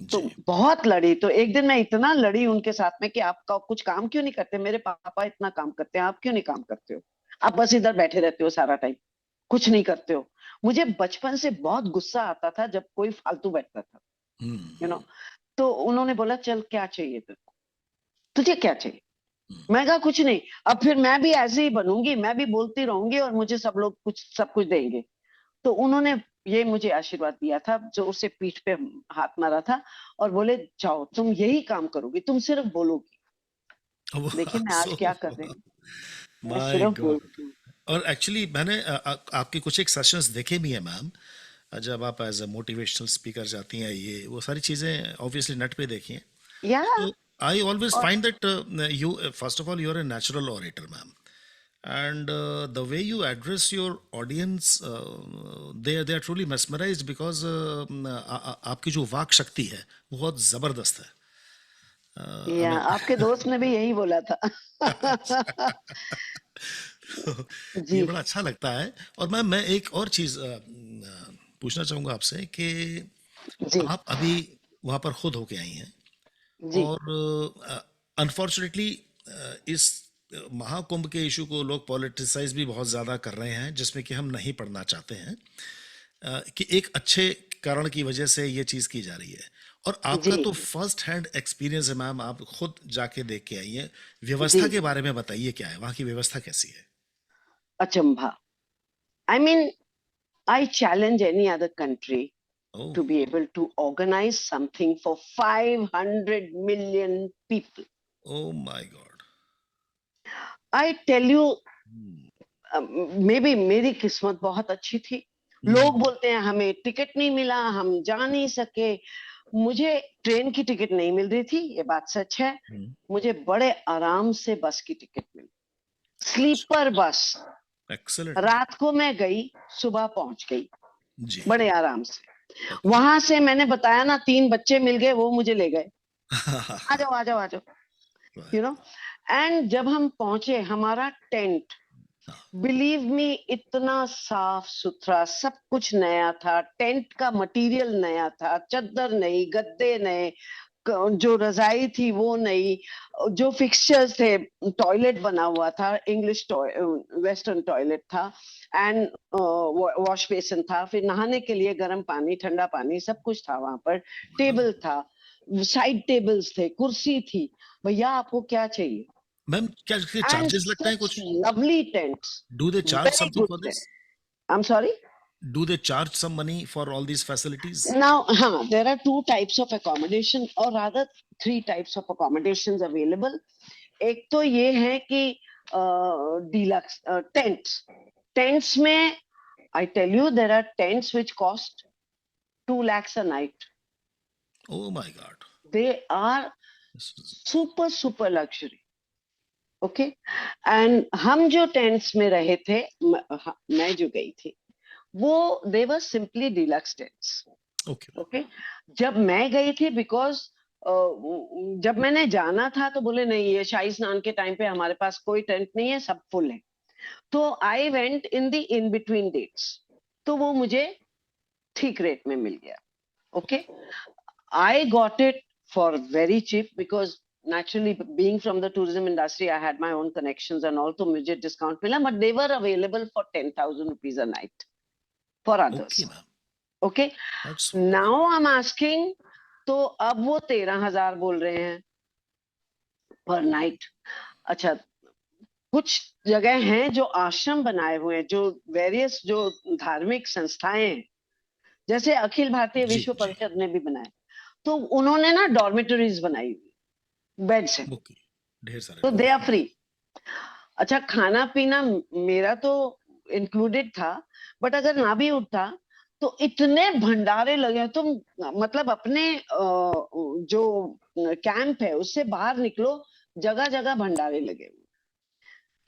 तो जी। बहुत लड़ी। तो एक दिन मैं इतना लड़ी उनके साथ में कि आप कुछ काम क्यों नहीं करते, मेरे पापा इतना काम करते हैं, आप क्यों नहीं काम करते हो, आप बस इधर बैठे रहते हो सारा टाइम, कुछ नहीं करते हो। मुझे बचपन से बहुत गुस्सा आता था जब कोई फालतू बैठता था, यू नो। हम्म। तो उन्होंने बोला चल क्या चाहिए तेरे को, तुझे क्या चाहिए? हम्म। मैं कहा कुछ नहीं, अब फिर मैं भी ऐसे ही बनूंगी, मैं भी बोलती रहूंगी और मुझे सब कुछ देंगे। तो उन्होंने ये मुझे आशीर्वाद दिया था, जोर से पीठ पे हाथ मारा था और बोले जाओ तुम यही काम करोगी, तुम सिर्फ बोलोगी। देखिए मैं आज So, क्या कर रही हूँ, मैं my सिर्फ God. बोलती हूँ। और एक्चुअली मैंने आपके कुछ एक सेशंस देखे भी हैं मैम, जब आप एज अ मोटिवेशनल स्पीकर जाती हैं, ये वो सारी चीज़ें ऑब्वियसली नेट पे देखी हैं। या So I always और find that you, first of all, you're a natural orator, ma'am, and the way you address your audience, they are truly mesmerized because आपकी जो वाक शक्ति है वो बहुत जबरदस्त है। I या mean, आपके दोस्त ने भी यही बोला था। ये जी बड़ा अच्छा लगता है। और मैं एक और चीज़ पूछना चाहूँगा आपसे कि जी आप अभी वहाँ पर खुद होके आई हैं, जी और अनफॉर्चुनेटली इस महाकुंभ के इशू को लोग पॉलिटिसाइज भी बहुत ज़्यादा कर रहे हैं, जिसमें कि हम नहीं पढ़ना चाहते हैं, कि एक अच्छे कारण की वजह से ये चीज़ की जा रही है। और आपका जी तो फर्स्ट हैंड एक्सपीरियंस है मैम, आप खुद जाके देख के आई हैं। व्यवस्था जी। के बारे में बताइए, क्या है वहाँ की व्यवस्था, कैसी है? अचंभा, I mean I challenge any other country oh. to be able to organize something for 500 million people. Oh my God. I tell you, may be मेरी किस्मत बहुत अच्छी थी। लोग बोलते हैं हमें टिकट नहीं मिला, हम जा नहीं सके। मुझे ट्रेन की टिकट नहीं मिल रही थी, ये बात सच है। मुझे बड़े आराम से बस की टिकट मिली, स्लीपर बस। Excellent ma'am. रात को मैं गई, सुबह पहुंच गई जी। बड़े आराम से। ओके। वहां से मैंने बताया ना, 3 बच्चे मिल गए, वो मुझे ले गए, आ जाओ आ जाओ आ जाओ, यू नो। एंड जब हम पहुंचे, हमारा टेंट, बिलीव मी, इतना साफ सुथरा, सब कुछ नया था, टेंट का मटेरियल नया था, चादर नई, गद्दे नए, जो रजाई थी वो नई, जो फिक्सचर्स थे, टॉयलेट बना हुआ था, इंग्लिश वेस्टर्न टॉयलेट था, एंड वॉश बेसिन था, फिर नहाने के लिए गर्म पानी ठंडा पानी सब कुछ था वहां पर, टेबल था, साइड टेबल्स थे, कुर्सी थी। भैया आपको क्या चाहिए? मैम, क्या एंड चार्जेस लगते हैं सच कुछ? Lovely tents, do they charge very something good for tent. This? I am sorry. Do they charge some money for all these facilities? Now, there are two types of accommodation, or rather three types of accommodations available. एक तो ये है कि deluxe tents. Tents में, I tell you, there are tents which cost 2 lakhs a night. Oh my God. They are This is- super luxury. Okay, and हम जो tents में रहे थे, मैं जो गई थी, वो they were simply deluxe tents. Okay. Okay, जब मैं गई थी, because जब मैंने जाना था तो बोले नहीं, ये शाही स्नान के टाइम पे हमारे पास कोई टेंट नहीं है, सब फुल है. तो I went in the in between dates, तो वो मुझे ठीक रेट में मिल गया. Okay, I got it for very cheap because naturally being from the tourism industry I had my own connections and all, तो मुझे discount मिला, but they were available for 10,000 rupees a night for others. Okay, ma'am. Okay, That's now I'm asking, तो अब वो 13,000 बोल रहे हैं पर नाइट. अच्छा, कुछ जगह हैं जो आश्रम बनाए हुए हैं, जो वेरियस जो धार्मिक संस्थाएं हैं, जैसे अखिल भारतीय जी, विश्व जी. परिषद ने भी बनाए, तो उन्होंने ना डॉर्मेटरीज बनाई हुई, बेड्स हैं, Okay. ढेर सारे तो लोग. They are free. अच्छा, खाना पीना मेरा तो इंक्लूडेड था, बट अगर ना भी उठता तो इतने भंडारे लगे, तुम मतलब अपने जो कैंप है उससे बाहर निकलो, जगह जगह भंडारे लगे हुए,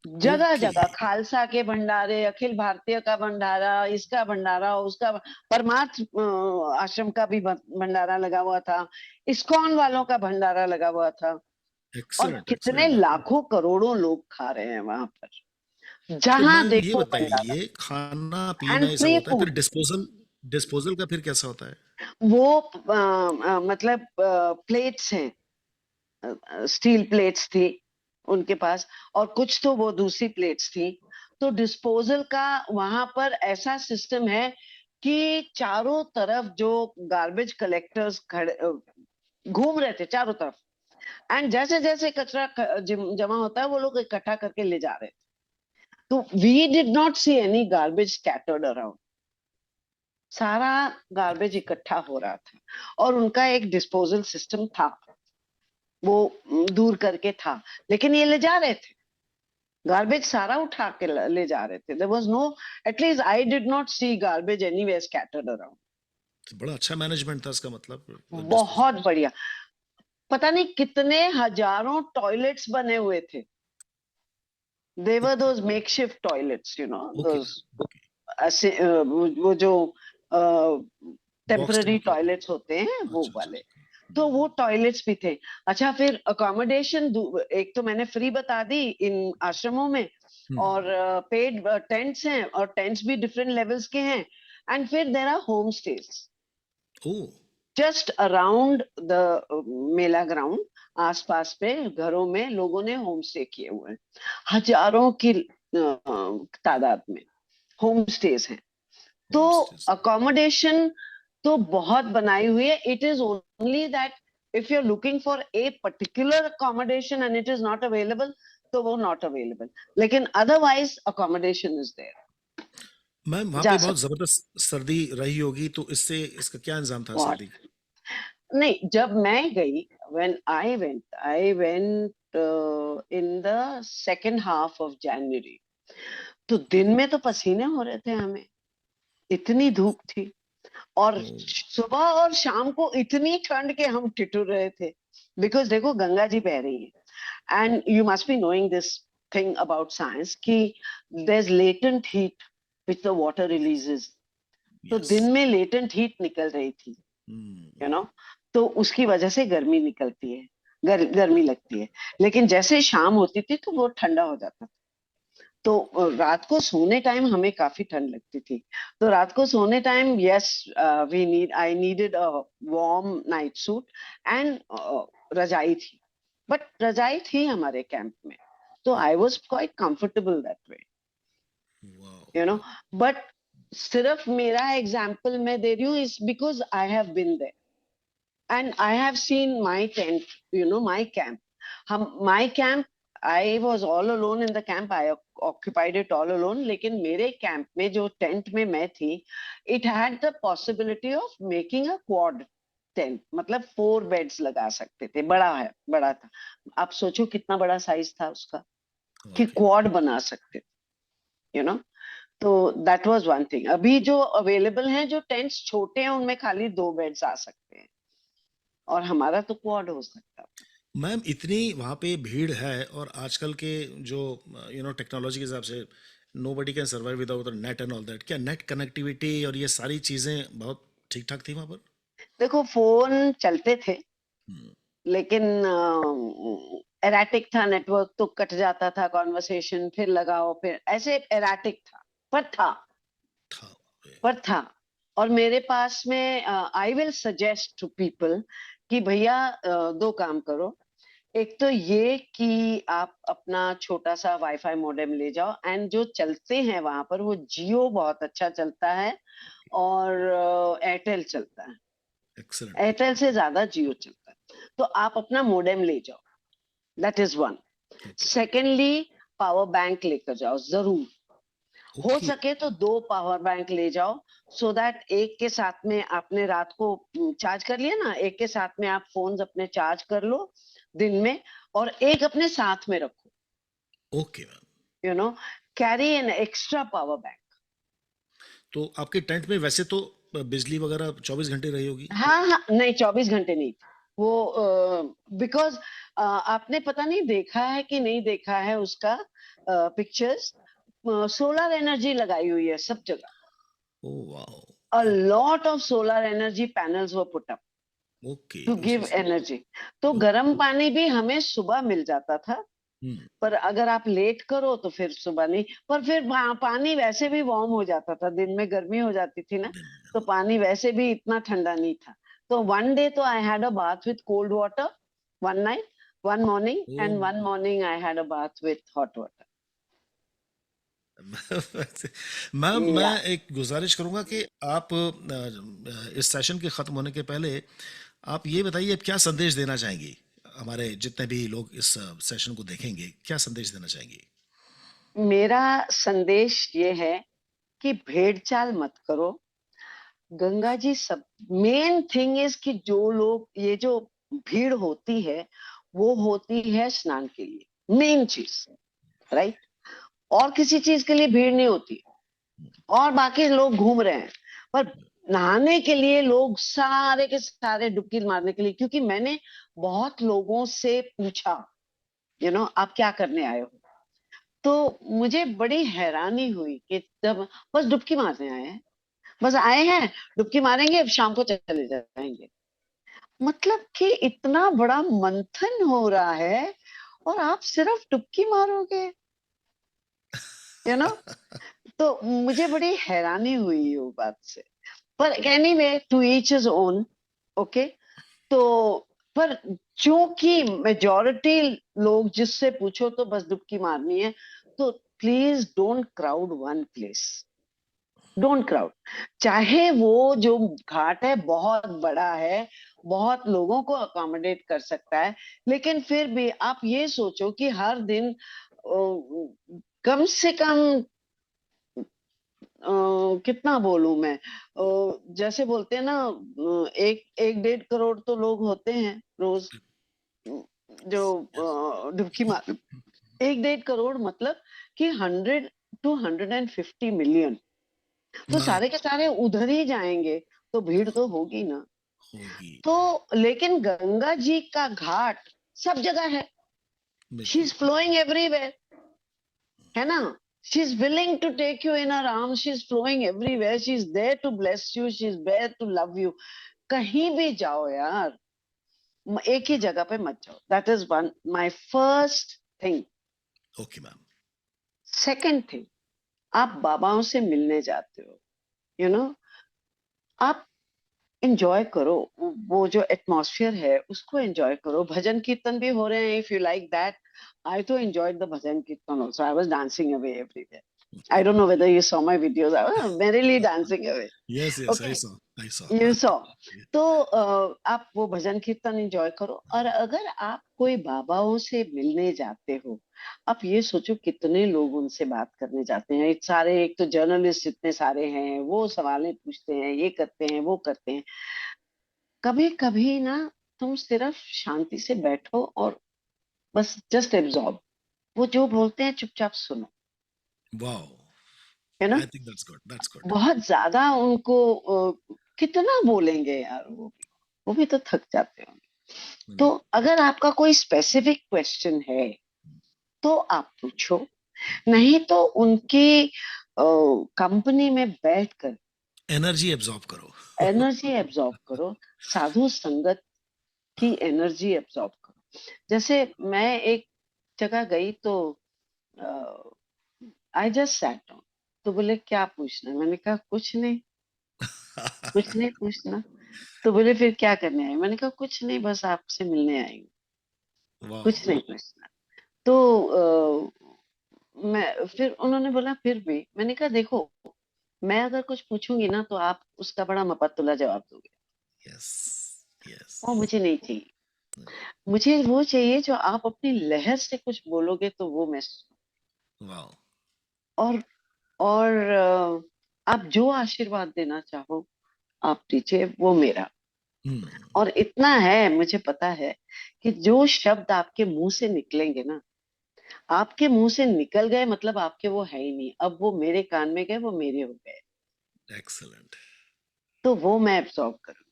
जगह Okay. जगह खालसा के भंडारे, अखिल भारतीय का भंडारा, इसका भंडारा, उसका परमार्थ आश्रम का भी भंडारा लगा हुआ था, इस्कॉन वालों का भंडारा लगा हुआ था, और Excellent, कितने excellent. लाखों करोड़ों लोग खा रहे हैं वहां पर, तो जहां मैम ये देखो भंडारा. बताइए, खाना पीना एंड ये सब फ्री होता है, फिर फूड. डिस्पोजल का फिर कैसा होता है? वो मतलब प्लेट्स हैं, स्टील प्लेट्स थी उनके पास, और कुछ तो वो दूसरी प्लेट्स थी. तो डिस्पोजल का वहां पर ऐसा सिस्टम है कि चारों तरफ जो गार्बेज कलेक्टर्स खड़े घूम रहे थे चारों तरफ, एंड जैसे जैसे कचरा जमा होता है वो लोग इकट्ठा करके ले जा रहे थे. तो we did not see any garbage scattered around, सारा गार्बेज इकट्ठा हो रहा था, और उनका एक डिस्पोजल सिस्टम था, वो दूर करके था, लेकिन ये ले जा रहे थे गार्बेज, सारा उठा के ले जा रहे थे. There was no, at least I did not see garbage anywhere scattered around. तो बड़ा अच्छा मैनेजमेंट था इसका मतलब, डिस्पोजल. बहुत बढ़िया. पता नहीं कितने हजारों टॉयलेट्स बने हुए थे. They were those makeshift toilets, you know, okay those okay. ऐसे वो जो बॉक्स टेम्पररी टाइप का. टॉयलेट्स होते हैं वो अच्छा अच्छा. वाले, तो वो टॉयलेट्स भी थे. अच्छा, फिर अकोमोडेशन एक तो मैंने फ्री बता दी इन आश्रमों में, और पेड टेंट्स हैं, और टेंट्स भी डिफरेंट लेवल्स के हैं, एंड फिर there are homestays oh. Just around the mela ground. आसपास पे घरों में लोगों ने होम स्टे किए हुए हैं, हजारों की तादाद में होम स्टेज हैं. तो अकोमोडेशन तो बहुत बनाई हुई है. It is only that if you're looking for a particular accommodation and it is not available, तो वो not available, लेकिन otherwise accommodation is there. Ma'am वहाँ जा पे बहुत सकते. जबरदस्त सर्दी रही होगी, तो इससे इसका क्या इंतजाम था What? सर्दी का? नहीं, जब मैं गई, when I went in the second half of January, तो दिन में तो पसीने हो रहे थे हमें, इतनी धूप थी, और सुबह और शाम को इतनी ठंड के हम ठिठुर रहे थे, बिकॉज देखो गंगा जी बह रही है, and you must be knowing this thing about science कि there is latent heat which the water releases. तो Yes. दिन में लेटेंट हीट निकल रही थी, यू नो, तो उसकी वजह से गर्मी निकलती है, गर्मी लगती है, लेकिन जैसे शाम होती थी तो वो ठंडा हो जाता था. तो रात को सोने टाइम हमें काफी ठंड लगती थी, तो रात को सोने time, yes, I needed a warm night suit, and रजाई थी, बट रजाई थी हमारे कैंप में, तो I was quite comfortable that way, Wow. You know. But सिर्फ मेरा एग्जाम्पल मैं दे रही हूँ is because I have been there and I have seen my tent, you know, my camp. हम my camp I was all alone in the camp. I occupied it all alone. लेकिन मेरे camp में जो tent में मैं थी, it had the possibility of making a quad tent, मतलब 4 beds लगा सकते थे. बड़ा था. आप सोचो कितना बड़ा साइज था उसका कि Okay. क्वाड बना सकते थे, यू नो. तो दैट वाज वन थिंग. अभी जो अवेलेबल हैं, जो टेंट्स छोटे हैं, उनमें खाली 2 बेड्स आ सकते हैं, और हमारा तो क्वाड हो सकता है. मैम इतनी वहाँ पे भीड़ है और आजकल के जो टेक्नोलॉजी के हिसाब से nobody can survive without net and all that, क्या नेट कनेक्टिविटी और ये सारी चीज़ें बहुत ठीक ठाक थी वहाँ पर? देखो, फोन चलते थे, हम्म, लेकिन एराटिक था नेटवर्क, तो कट जाता था कॉन्वर्सेशन, फिर लगाओ, फिर ऐसे एराटिक था. पर था. था। पर था. और मेरे पास में I will suggest to people कि भैया, 2 काम करो. एक तो ये कि आप अपना छोटा सा वाईफाई मॉडेम ले जाओ, एंड जो चलते हैं वहां पर, वो जियो बहुत अच्छा चलता है, और एयरटेल चलता है. एक्सेलेंट। एयरटेल से ज्यादा जियो चलता है. तो आप अपना मोडेम ले जाओ. That is one. Okay. Secondly, power bank लेकर जाओ जरूर. हो ओके। सके तो 2 पावर बैंक ले जाओ, सो दैट एक के साथ में आपने रात को चार्ज कर लिया ना, एक के साथ में आप फोन अपने चार्ज कर लो दिन में, और एक अपने साथ में रखो. Okay ma'am. You know, carry an extra power bank. तो आपके टेंट में वैसे तो बिजली वगैरह 24 घंटे रही होगी? हाँ हाँ, नहीं 24 घंटे नहीं थी वो. बिकॉज आपने पता नहीं देखा है कि नहीं देखा है उसका पिक्चर्स. सोलर एनर्जी लगाई हुई है सब जगह. Oh wow. A lot of solar energy panels were put up okay to उस give हिसाब energy. तो से। गर्म पानी भी हमें सुबह मिल जाता था, हम्म। पर अगर आप लेट करो तो फिर सुबह नहीं. पर फिर पानी वैसे भी वार्म हो जाता था, दिन में गर्मी हो जाती थी ना, दिन तो पानी वैसे भी इतना ठंडा नहीं था. तो वन डे तो I had a bath with cold water, one night, one morning, में। And one morning I had a bath with hot water. Ma'am मैं या, एक गुजारिश करूंगा कि आप इस सेशन के ख़त्म होने के पहले आप ये बताइए आप क्या संदेश देना चाहेंगी हमारे जितने भी लोग इस सेशन को देखेंगे, क्या संदेश देना चाहेंगी? मेरा संदेश ये है कि भेड़ चाल मत करो. गंगा जी सब. मेन थिंग इज कि जो लोग, ये जो भीड़ होती है, वो होती है स्नान के लिए, मेन चीज. राइट. और किसी चीज के लिए भीड़ नहीं होती, और बाकी लोग घूम रहे हैं. पर नहाने के लिए लोग सारे के सारे डुबकी मारने के लिए, क्योंकि मैंने बहुत लोगों से पूछा, आप क्या करने आए हो. तो मुझे बड़ी हैरानी हुई कि जब बस डुबकी मारने आए हैं, बस आए हैं, डुबकी मारेंगे, अब शाम को चले जाएंगे. मतलब कि इतना बड़ा मंथन हो रहा है, और आप सिर्फ डुबकी मारोगे, यू नो. तो मुझे बड़ी हैरानी हुई वो बात से. पर anyway, to each is own. Okay. तो पर चूंकि मेजोरिटी लोग, जिससे पूछो तो बस डुबकी मारनी है, तो please don't crowd one place. Don't crowd. चाहे वो जो घाट है बहुत बड़ा है, बहुत लोगों को अकोमोडेट कर सकता है, लेकिन फिर भी आप ये सोचो कि हर दिन कम से कम, कितना बोलूं मैं, जैसे बोलते हैं ना, 1-1.5 करोड़ तो लोग होते हैं रोज, जो डुबकी मार. 1-1.5 करोड़ मतलब कि 100 to 150 million. तो मैं सारे के सारे उधर ही जाएंगे, तो भीड़ तो होगी ना. होगी। तो लेकिन गंगा जी का घाट सब जगह है. शी बिल्कुल। इज फ्लोइंग एवरीवेयर, है ना. She is willing to take you in her arms. She is flowing everywhere. She is there to bless you. She is there to love you. कहीं भी जाओ यार, एक ही जगह पे मत जाओ. That is one, my first thing. Okay ma'am. Second thing, आप बाबाओं से मिलने जाते हो, यू नो, आप एंजॉय करो. वो जो एटमॉस्फेयर है उसको एंजॉय करो. भजन कीर्तन भी हो रहे हैं, इफ यू लाइक दैट. आई तो एंजॉयड द भजन कीर्तन also. I was dancing away everywhere. I don't know whether you saw my videos. I was merrily dancing away. Yes, yes, I Okay, saw. I saw. you saw. तो आप वो भजन कीर्तन enjoy करो, और अगर आप कोई बाबाओं से मिलने जाते हो, आप ये सोचो कितने लोग उनसे बात करने जाते हैं। एक सारे, एक तो जर्नलिस्ट इतने सारे हैं, वो सवालें पूछते हैं, ये करते हैं, वो करते हैं। कभी कभी ना तुम सिर्फ शांति से बैठो और बस जस्ट एब्जॉर्ब, वो जो बोलते हैं चुपचाप सुनो, Wow. है ना। I think that's good. That's good. बहुत ज्यादा उनको कितना बोलेंगे यार, वो भी तो थक जाते हो। तो Mm. अगर आपका कोई स्पेसिफिक क्वेश्चन है तो आप पूछो, नहीं तो उनकी कंपनी में बैठकर Energy absorb करो. एनर्जी एब्जॉर्ब करो, साधु संगत की एनर्जी एब्जॉर्ब करो। जैसे मैं एक जगह गई तो आई जस्ट सैट डाउन, तो बोले क्या पूछना है, मैंने कहा कुछ नहीं, कुछ नहीं पूछना। तो बोले फिर क्या करने आए, मैंने कहा कुछ नहीं, बस आपसे मिलने आई हूँ, Wow. कुछ नहीं पूछना। तो मैं फिर उन्होंने बोला फिर भी, मैंने कहा देखो, मैं अगर कुछ पूछूंगी ना तो आप उसका बड़ा मपतुला जवाब दोगे, Yes. वो Yes. मुझे नहीं चाहिए। मुझे वो चाहिए जो आप अपनी लहर से कुछ बोलोगे तो वो मैं Wow. और आप जो आशीर्वाद देना चाहो आप दीजिए, वो मेरा। Hmm. और इतना है मुझे पता है कि जो शब्द आपके मुंह से निकलेंगे ना, आपके मुंह से निकल गए मतलब आपके वो है ही नहीं, अब वो मेरे कान में गए, वो मेरे हो गए, Excellent. तो वो मैं एब्सॉर्ब करूँ।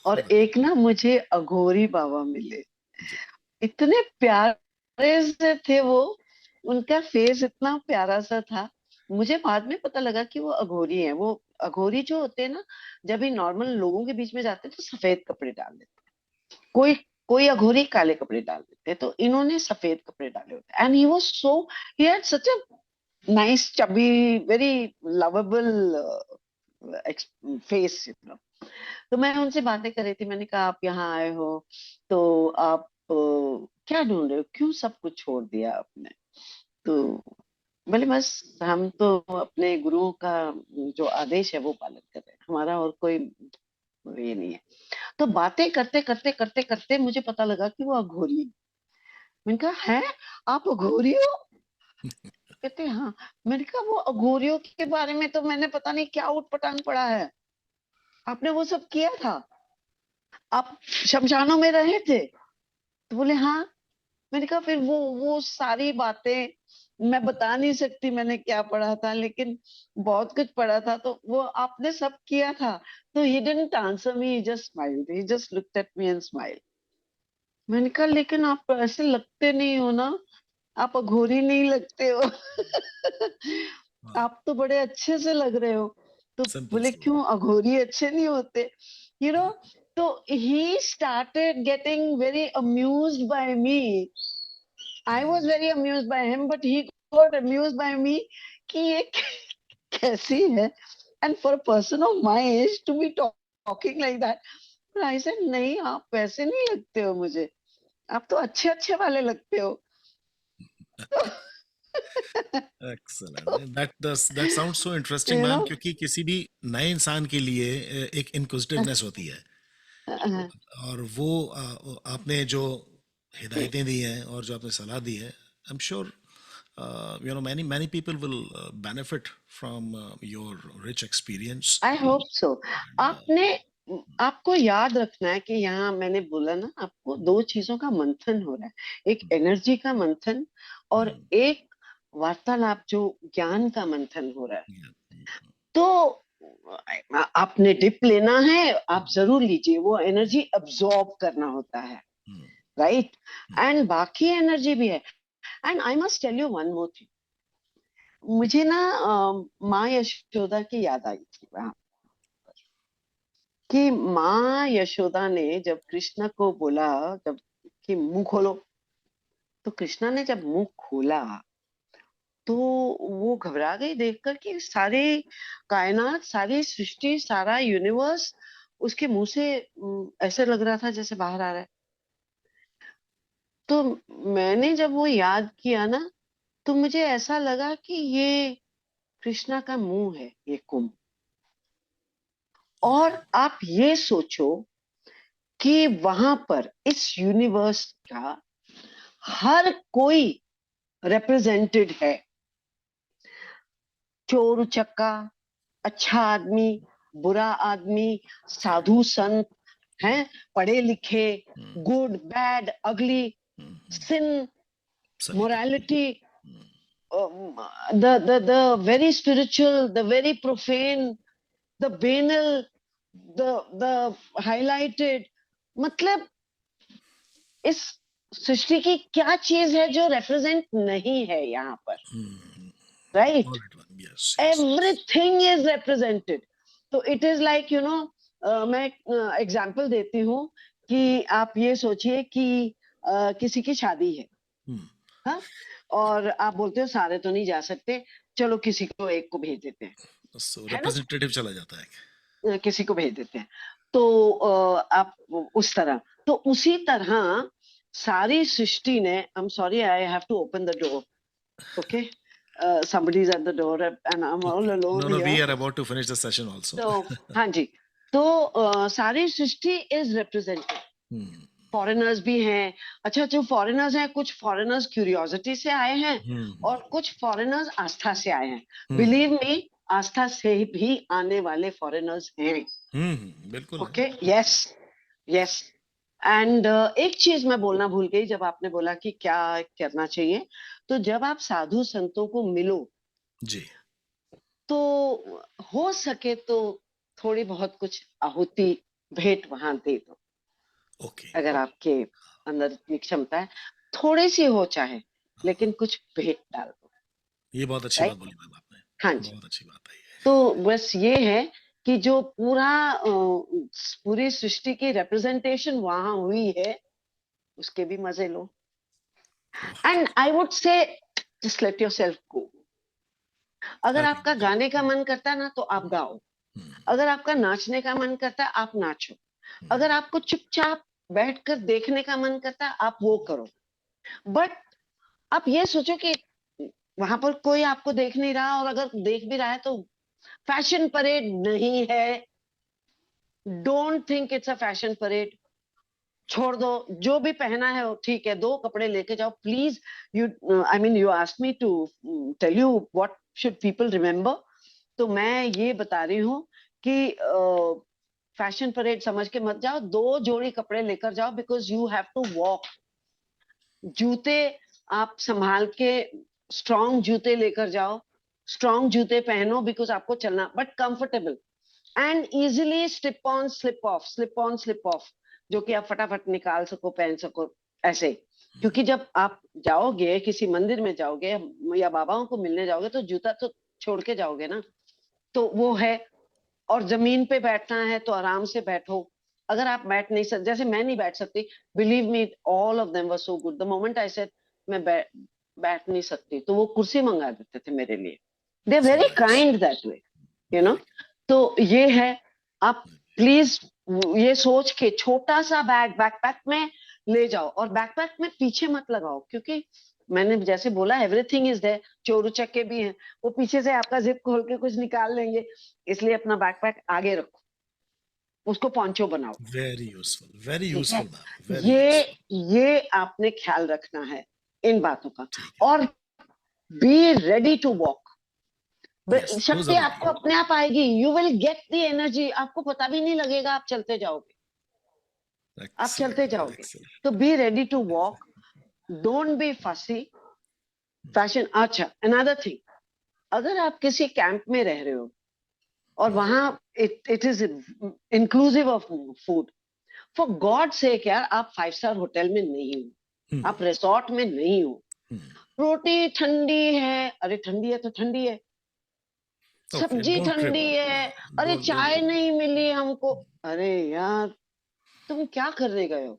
और बहुत एक ना मुझे अघोरी बाबा मिले, जी. इतने प्यारे से थे वो, उनका फेस इतना प्यारा सा था। मुझे बाद में पता लगा कि वो अघोरी हैं। वो अघोरी जो होते हैं ना, जब भी नॉर्मल लोगों के बीच में जाते हैं तो सफेद कपड़े डाल देते हैं, कोई कोई अघोरी काले कपड़े डाल देते हैं, तो इन्होंने सफेद कपड़े डाले होते, and he was so, he had such a nice chubby, very lovable face, you know. तो मैं उनसे बातें कर रही थी, मैंने कहा आप यहाँ आए हो तो आप क्या ढूंढ रहे हो, क्यों सब कुछ छोड़ दिया आपने। तो बोले बस हम तो अपने गुरुओं का जो आदेश है वो पालन कर रहे हैं, हमारा और कोई ये नहीं है। तो बातें करते करते करते करते मुझे पता लगा कि वो अघोरी है। मैंने कहा है, आप अघोरी हो, कहते हैं, हाँ। मैंने कहा वो अघोरियों के बारे में तो मैंने पता नहीं क्या उटपटांग पढ़ा है, आपने वो सब किया था, आप शमशानों में रहे थे। तो बोले हाँ। मैंने कहा फिर वो सारी बातें मैं बता नहीं सकती मैंने क्या पढ़ा था, लेकिन बहुत कुछ पढ़ा था, तो वो आपने सब किया था। तो he didn't answer me, he just smiled, he just looked at me and smiled. मैंने कहा लेकिन आप ऐसे लगते नहीं हो ना, आप अघोरी नहीं लगते हो। Wow. आप तो बड़े अच्छे से लग रहे हो। तो Simple बोले story. क्यों, अघोरी अच्छे नहीं होते, यू नो। तो he started getting very amused by me, I was Hmm. very amused by him, but he got amused by me कि ये कैसी है, and for a person of my age to be talking like that, but I said नहीं, आप वैसे नहीं लगते हो मुझे, आप तो अच्छे अच्छे वाले लगते हो। Excellent. That sounds so interesting, you ma'am, know क्योंकि किसी भी नए इंसान के लिए एक इनक्विजिटिवनेस होती है। और वो आपने जो हिदायतें दी हैं और जो आपने सलाह दी है, I am sure many many people will benefit from your rich experience. I hope so. आपने आपको याद रखना है कि यहाँ मैंने बोला ना, आपको दो चीजों का मंथन हो रहा है, एक एनर्जी का मंथन और Mm, एक वार्तालाप जो ज्ञान का मंथन हो रहा है। yeah. तो आपने डिप लेना है, आप जरूर लीजिए, वो एनर्जी अब्सॉर्ब करना होता है, Mm, राइट। mm, एंड बाकी एनर्जी भी है। And I must tell you one more thing, मुझे ना माँ यशोदा की याद आई थी वहां, कि माँ यशोदा ने जब कृष्ण को बोला, जब कि मुंह खोलो, तो कृष्णा ने जब मुंह खोला तो वो घबरा गई देखकर कि सारे कायनात, सारी सृष्टि, सारा यूनिवर्स उसके मुंह से ऐसे लग रहा था जैसे बाहर आ रहा है। तो मैंने जब वो याद किया ना, तो मुझे ऐसा लगा कि ये कृष्णा का मुंह है, ये कुंभ। और आप ये सोचो कि वहां पर इस यूनिवर्स का हर कोई रिप्रेजेंटेड है। चोर उचक्का, अच्छा आदमी, बुरा आदमी, साधु संत हैं, पढ़े लिखे, गुड बैड अगली, सिन, सही कहा। morality, the very spiritual, the very profane, the banal, the highlighted. मतलब इस सृष्टि की क्या चीज है जो रिप्रेजेंट नहीं है यहाँ पर, right? All right, one. Yes, yes. Everything is represented. तो it is like you know, मैं एग्जांपल देती हूँ कि आप ये सोचिए कि किसी की शादी है, हाँ, और आप बोलते हो सारे तो नहीं जा सकते, चलो किसी को एक को भेज देते हैं, So है ना? representative चला जाता है. किसी को भेज देते हैं। तो आप उस तरह, तो उसी तरह सारी सृष्टि ने, I am sorry I have to open the door, okay, somebody is at the door and I'm all alone No, no, here. we are about to finish the session also. तो हाँ जी, तो सारी सृष्टि इज रिप्रेजेंटेड। फॉरेनर्स भी हैं। अच्छा, जो foreigners हैं, कुछ फॉरेनर्स क्यूरियोसिटी से आए हैं और कुछ फॉरेनर्स आस्था से आए हैं। बिलीव मी, आस्था से भी आने वाले फॉरेनर्स हैं। बिल्कुल है. Okay, yes, yes. एंड एक चीज मैं बोलना भूल गई, जब आपने बोला कि क्या करना चाहिए, तो जब आप साधु संतों को मिलो जी. तो हो सके तो थोड़ी बहुत कुछ आहुति भेंट वहां दे दो, Okay. अगर आपके अंदर ये क्षमता है, थोड़ी सी हो चाहे, लेकिन कुछ भेंट डाल दो, ये बहुत अच्छी बात राइट? बोली मैम आपने. हाँ जी। बहुत अच्छी बात है ये. तो बस ये है कि जो पूरी सृष्टि की रिप्रेजेंटेशन वहां हुई है, उसके भी मजे लो। And I would say just let yourself go. अगर I आपका think. गाने का मन करता है ना, तो आप गाओ। अगर आपका नाचने का मन करता है, आप नाचो। अगर आपको चुपचाप बैठकर देखने का मन करता है, आप वो करो। बट आप ये सोचो कि वहां पर कोई आपको देख नहीं रहा, और अगर देख भी रहा है तो फैशन परेड नहीं है। Don't think it's a fashion parade. छोड़ दो, जो भी पहना है वो ठीक है, दो कपड़े लेके जाओ please. You, I mean you ask me to tell you what should people remember. तो मैं ये बता रही हूँ कि फैशन परेड समझ के मत जाओ, दो जोड़ी कपड़े लेकर जाओ, because you have to walk. जूते आप संभाल के स्ट्रॉन्ग जूते लेकर जाओ, स्ट्रॉन्ग जूते पहनो, बिकॉज आपको चलना, but comfortable and easily slip on slip of, slip on slip of, जो कि आप फटाफट निकाल सको, पहन सको, ऐसे। क्योंकि जब आप जाओगे किसी मंदिर में जाओगे या बाबाओं को मिलने जाओगे, तो जूता तो छोड़ के जाओगे ना, तो वो है। और जमीन पे बैठना है तो आराम से बैठो। अगर आप बैठ नहीं सकते, जैसे मैं नहीं बैठ सकती, believe me, all of them were so good. The moment I said मैं बैठ नहीं सकती, तो वो कुर्सी मंगा देते थे मेरे लिए। They are So very nice. Kind that way, you know. तो ये है, आप प्लीज ये सोच के छोटा सा बैग बैकपैक में ले जाओ, और बैकपैक में पीछे मत लगाओ, क्योंकि मैंने जैसे बोला एवरीथिंग इज देयर, चोर उचक्के भी हैं, वो पीछे से आपका जिप खोल के कुछ निकाल लेंगे, इसलिए अपना बैकपैक आगे रखो, उसको पॉन्चो बनाओ। Very useful. Very ठीक है, useful, ma'am. Very ये useful. ये आपने ख्याल रखना है इन बातों का। ठीक है. और be ready to walk. Yes, वो शक्ति जरूरी आपको है. अपने आप आएगी, you will get the energy, आपको पता भी नहीं लगेगा, आप चलते जाओगे, आप चलते Excellent. जाओगे। Excellent. तो be ready to walk, don't be fussy. Fashion, अच्छा, अनदर थिंग, अगर आप किसी कैंप में रह रहे हो और वहां it is inclusive of food, for God sake यार, आप 5 स्टार होटल में नहीं हो, आप रिसोर्ट में नहीं हो, रोटी ठंडी है, अरे ठंडी है तो ठंडी है, Okay, सब्जी don't trip. ठंडी है, अरे Don't चाय trip. नहीं मिली हमको, अरे यार तुम क्या करने गए हो?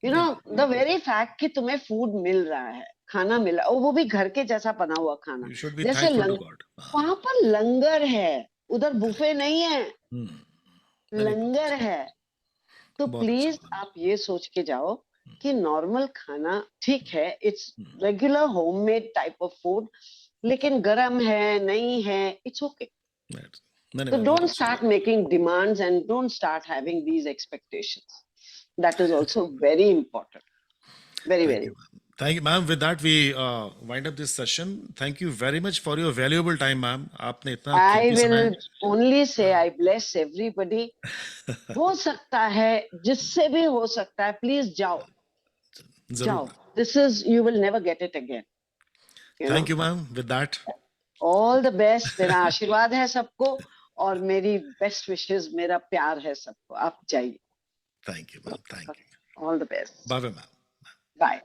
यू नो, बिल्कुल. द वेरी फैक्ट कि तुम्हें फूड मिल रहा है, खाना मिल रहा है, और वो भी घर के जैसा बना हुआ खाना, You should be जैसे thankful to God. वहां पर लंगर है, उधर बुफे Correct. नहीं है, वेरी गुड. लंगर है। तो बहुत अच्छा प्लीज बोला. आप ये सोच के जाओ कि नॉर्मल खाना ठीक है, it's regular homemade type of food, लेकिन गरम है नहीं है, इट्स ओके. Right. नहीं नहीं So मैम वो तो don't सही start है. making demands and don't start having these expectations. That is also very important. Very, Thank very. you, ma'am. Thank you, ma'am. With that, we wind up this session. Thank you very much for your valuable time, ma'am. आपने इतना I कीमती समय. will only say I bless everybody. हो सकता है, जिससे भी हो सकता है, please जाओ, जरूर जाओ. Ma'am. This is, you will never get it again. You Thank know, you, ma'am. With that, all the best. मेरा आशीर्वाद है सबको और मेरी best wishes, मेरा प्यार है सबको. आप जाइए. thank you, ma'am. Thank you. All the best. Bye, ma'am. Bye.